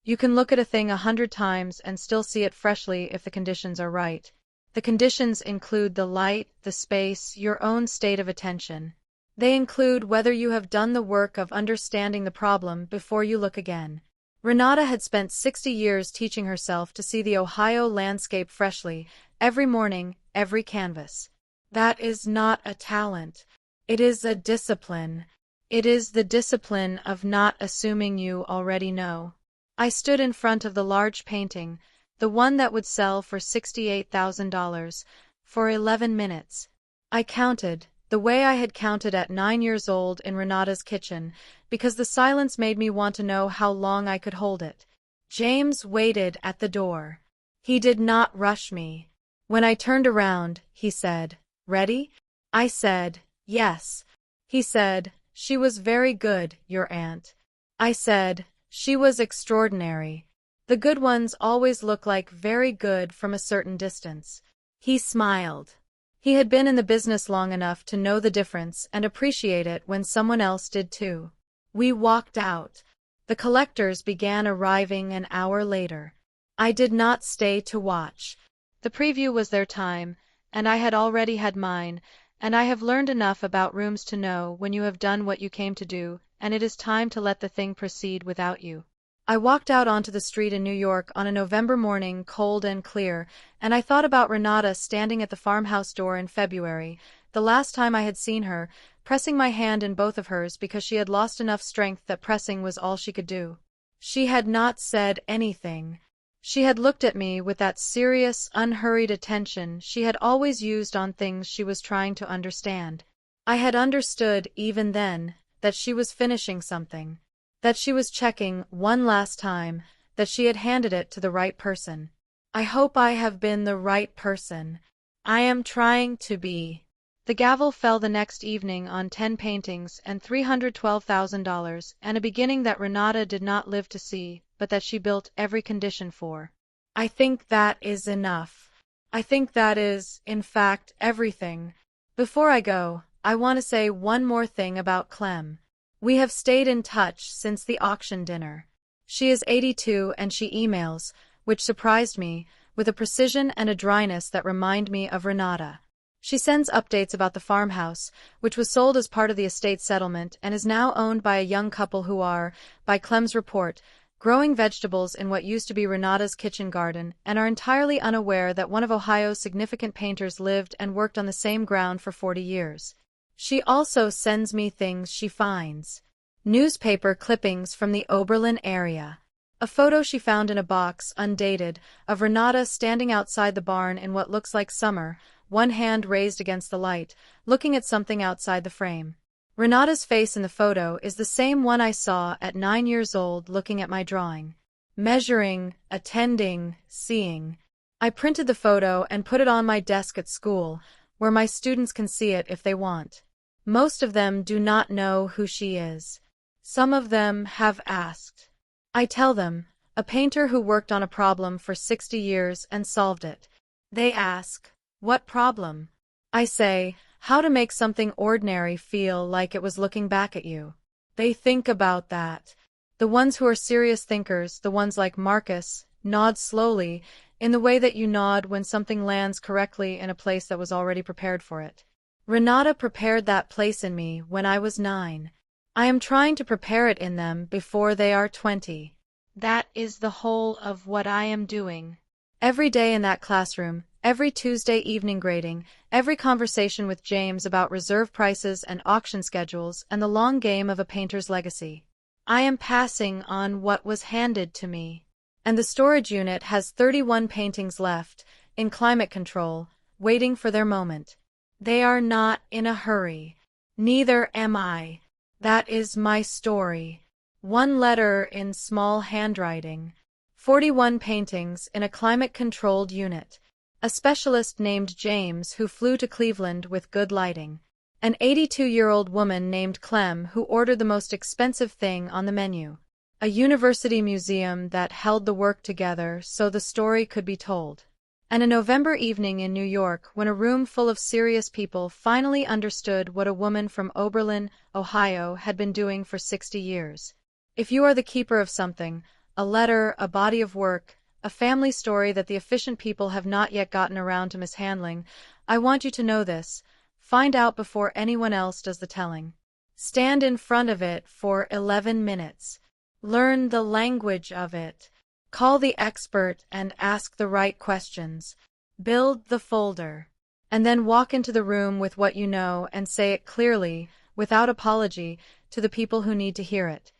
You can look at a thing 100 times and still see it freshly if the conditions are right. The conditions include the light, the space, your own state of attention. They include whether you have done the work of understanding the problem before you look again. Renata had spent 60 years teaching herself to see the Ohio landscape freshly, every morning, every canvas. That is not a talent. It is a discipline. It is the discipline of not assuming you already know. I stood in front of the large painting, the one that would sell for $68,000, for 11 minutes. I counted, the way I had counted at 9 years old in Renata's kitchen, because the silence made me want to know how long I could hold it. James waited at the door. He did not rush me. When I turned around, he said, "Ready?" I said, "Yes." He said, "She was very good, your aunt." I said, "She was extraordinary. The good ones always look like very good from a certain distance." He smiled. He had been in the business long enough to know the difference and appreciate it when someone else did too. We walked out. The collectors began arriving an hour later. I did not stay to watch. The preview was their time, and I had already had mine, and I have learned enough about rooms to know when you have done what you came to do, and it is time to let the thing proceed without you. I walked out onto the street in New York on a November morning, cold and clear, and I thought about Renata standing at the farmhouse door in February, the last time I had seen her, pressing my hand in both of hers because she had lost enough strength that pressing was all she could do. She had not said anything. She had looked at me with that serious, unhurried attention she had always used on things she was trying to understand. I had understood, even then, that she was finishing something, that she was checking one last time, that she had handed it to the right person. I hope I have been the right person. I am trying to be. The gavel fell the next evening on 10 paintings and $312,000, and a beginning that Renata did not live to see, but that she built every condition for. I think that is enough. I think that is, in fact, everything. Before I go, I want to say one more thing about Clem. We have stayed in touch since the auction dinner. She is 82 and she emails, which surprised me, with a precision and a dryness that remind me of Renata. She sends updates about the farmhouse, which was sold as part of the estate settlement and is now owned by a young couple who are, by Clem's report, growing vegetables in what used to be Renata's kitchen garden and are entirely unaware that one of Ohio's significant painters lived and worked on the same ground for 40 years. She also sends me things she finds. Newspaper clippings from the Oberlin area. A photo she found in a box, undated, of Renata standing outside the barn in what looks like summer, one hand raised against the light, looking at something outside the frame. Renata's face in the photo is the same one I saw at 9 years old looking at my drawing. Measuring, attending, seeing. I printed the photo and put it on my desk at school, where my students can see it if they want. Most of them do not know who she is. Some of them have asked. I tell them, a painter who worked on a problem for 60 years and solved it. They ask, what problem? I say, how to make something ordinary feel like it was looking back at you. They think about that. The ones who are serious thinkers, the ones like Marcus, nod slowly, in the way that you nod when something lands correctly in a place that was already prepared for it. Renata prepared that place in me when I was 9. I am trying to prepare it in them before they are 20. That is the whole of what I am doing. Every day in that classroom, every Tuesday evening grading, every conversation with James about reserve prices and auction schedules and the long game of a painter's legacy. I am passing on what was handed to me. And the storage unit has 31 paintings left, in climate control, waiting for their moment. They are not in a hurry. Neither am I. That is my story. One letter in small handwriting. 41 paintings in a climate-controlled unit. A specialist named James who flew to Cleveland with good lighting. An 82-year-old woman named Clem who ordered the most expensive thing on the menu. A university museum that held the work together so the story could be told. And a November evening in New York when a room full of serious people finally understood what a woman from Oberlin, Ohio had been doing for 60 years. If you are the keeper of something, a letter, a body of work, a family story that the efficient people have not yet gotten around to mishandling, I want you to know this. Find out before anyone else does the telling. Stand in front of it for 11 minutes. Learn the language of it. Call the expert and ask the right questions. Build the folder. And then walk into the room with what you know and say it clearly, without apology, to the people who need to hear it.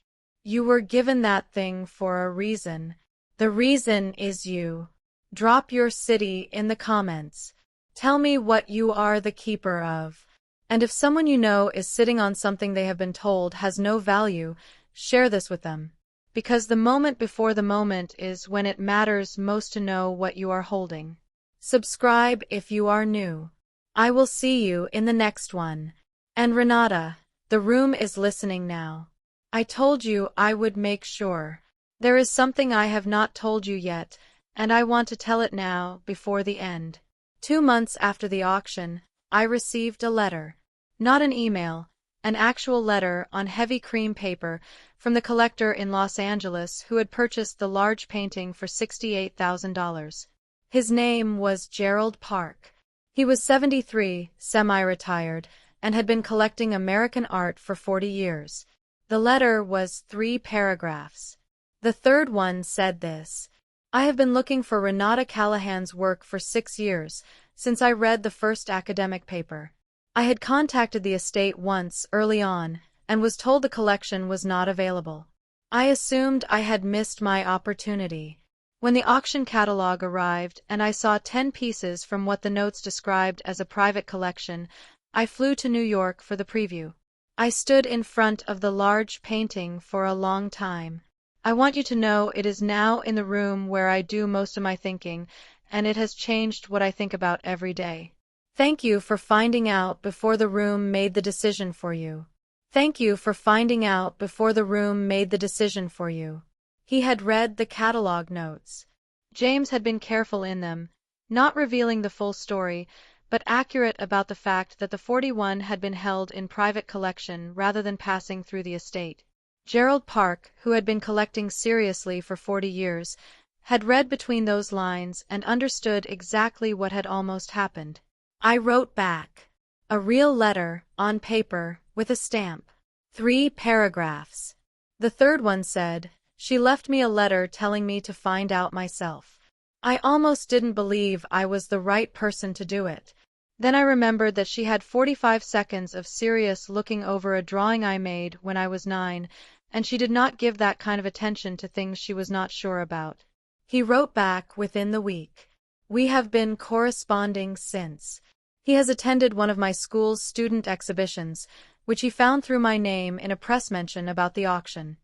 You were given that thing for a reason. The reason is you. Drop your city in the comments. Tell me what you are the keeper of. And if someone you know is sitting on something they have been told has no value, share this with them. Because the moment before the moment is when it matters most to know what you are holding. Subscribe if you are new. I will see you in the next one. And Renata, the room is listening now. I told you I would make sure. There is something I have not told you yet, and I want to tell it now, before the end. 2 months after the auction, I received a letter. Not an email, an actual letter on heavy cream paper from the collector in Los Angeles who had purchased the large painting for $68,000. His name was Gerald Park. He was 73, semi-retired, and had been collecting American art for 40 years. The letter was 3 paragraphs. The third one said this. I have been looking for Renata Callahan's work for 6 years, since I read the first academic paper. I had contacted the estate once early on, and was told the collection was not available. I assumed I had missed my opportunity. When the auction catalog arrived and I saw 10 pieces from what the notes described as a private collection, I flew to New York for the preview. I stood in front of the large painting for a long time. I want you to know it is now in the room where I do most of my thinking, and it has changed what I think about every day. Thank you for finding out before the room made the decision for you. Thank you for finding out before the room made the decision for you. He had read the catalog notes. James had been careful in them, not revealing the full story, but accurate about the fact that the 41 had been held in private collection rather than passing through the estate. Gerald Park, who had been collecting seriously for 40 years, had read between those lines and understood exactly what had almost happened. I wrote back. A real letter, on paper, with a stamp. 3 paragraphs. The third one said, she left me a letter telling me to find out myself. I almost didn't believe I was the right person to do it. Then I remembered that she had 45 seconds of serious looking over a drawing I made when I was 9, and she did not give that kind of attention to things she was not sure about. He wrote back within the week. We have been corresponding since. He has attended one of my school's student exhibitions, which he found through my name in a press mention about the auction.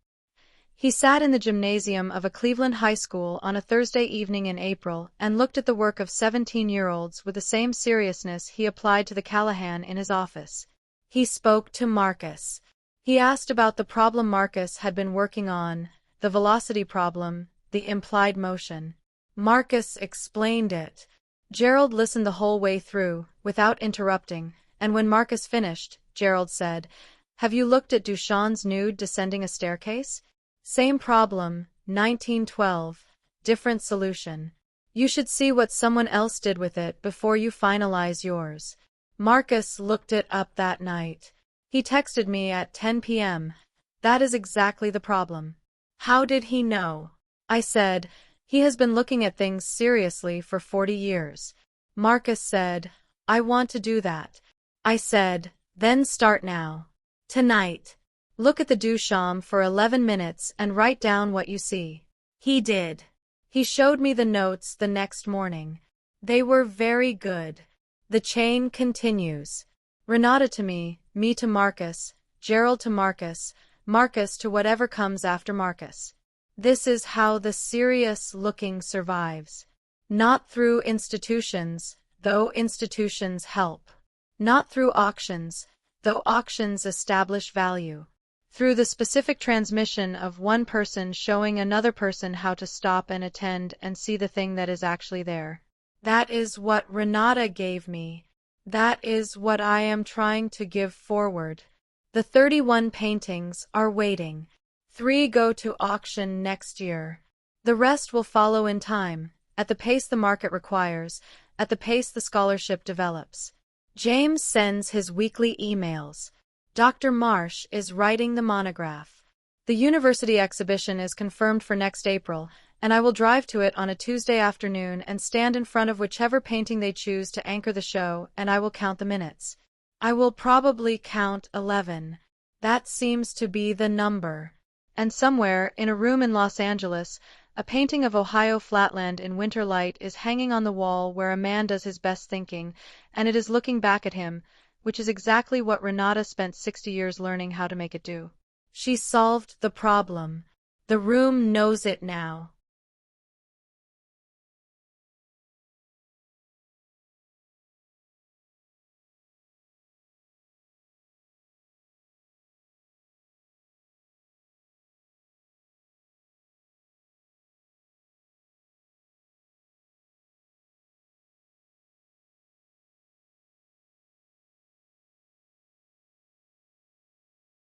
He sat in the gymnasium of a Cleveland high school on a Thursday evening in April and looked at the work of 17-year-olds with the same seriousness he applied to the Callahan in his office. He spoke to Marcus. He asked about the problem Marcus had been working on, the velocity problem, the implied motion. Marcus explained it. Gerald listened the whole way through, without interrupting, and when Marcus finished, Gerald said, Have you looked at Duchamp's nude descending a staircase? Same problem, 1912, different solution. You should see what someone else did with it before you finalize yours. Marcus looked it up that night. He texted me at 10 p.m. That is exactly the problem. How did he know? I said, he has been looking at things seriously for 40 years. Marcus said, I want to do that. I said, then start now. Tonight. Look at the Duchamp for 11 minutes and write down what you see. He did. He showed me the notes the next morning. They were very good. The chain continues. Renata to me to Marcus, Gerald to Marcus, Marcus to whatever comes after Marcus. This is how the serious-looking survives. Not through institutions, though institutions help. Not through auctions, though auctions establish value. Through the specific transmission of one person showing another person how to stop and attend and see the thing that is actually there. That is what Renata gave me. That is what I am trying to give forward. The 31 paintings are waiting. 3 go to auction next year. The rest will follow in time, at the pace the market requires, at the pace the scholarship develops. James sends his weekly emails. Dr. Marsh is writing the monograph. The university exhibition is confirmed for next April, and I will drive to it on a Tuesday afternoon and stand in front of whichever painting they choose to anchor the show, and I will count the minutes. I will probably count 11. That seems to be the number. And somewhere, in a room in Los Angeles, a painting of Ohio flatland in winter light is hanging on the wall where a man does his best thinking, and it is looking back at him, which is exactly what Renata spent 60 years learning how to make it do. She solved the problem. The room knows it now.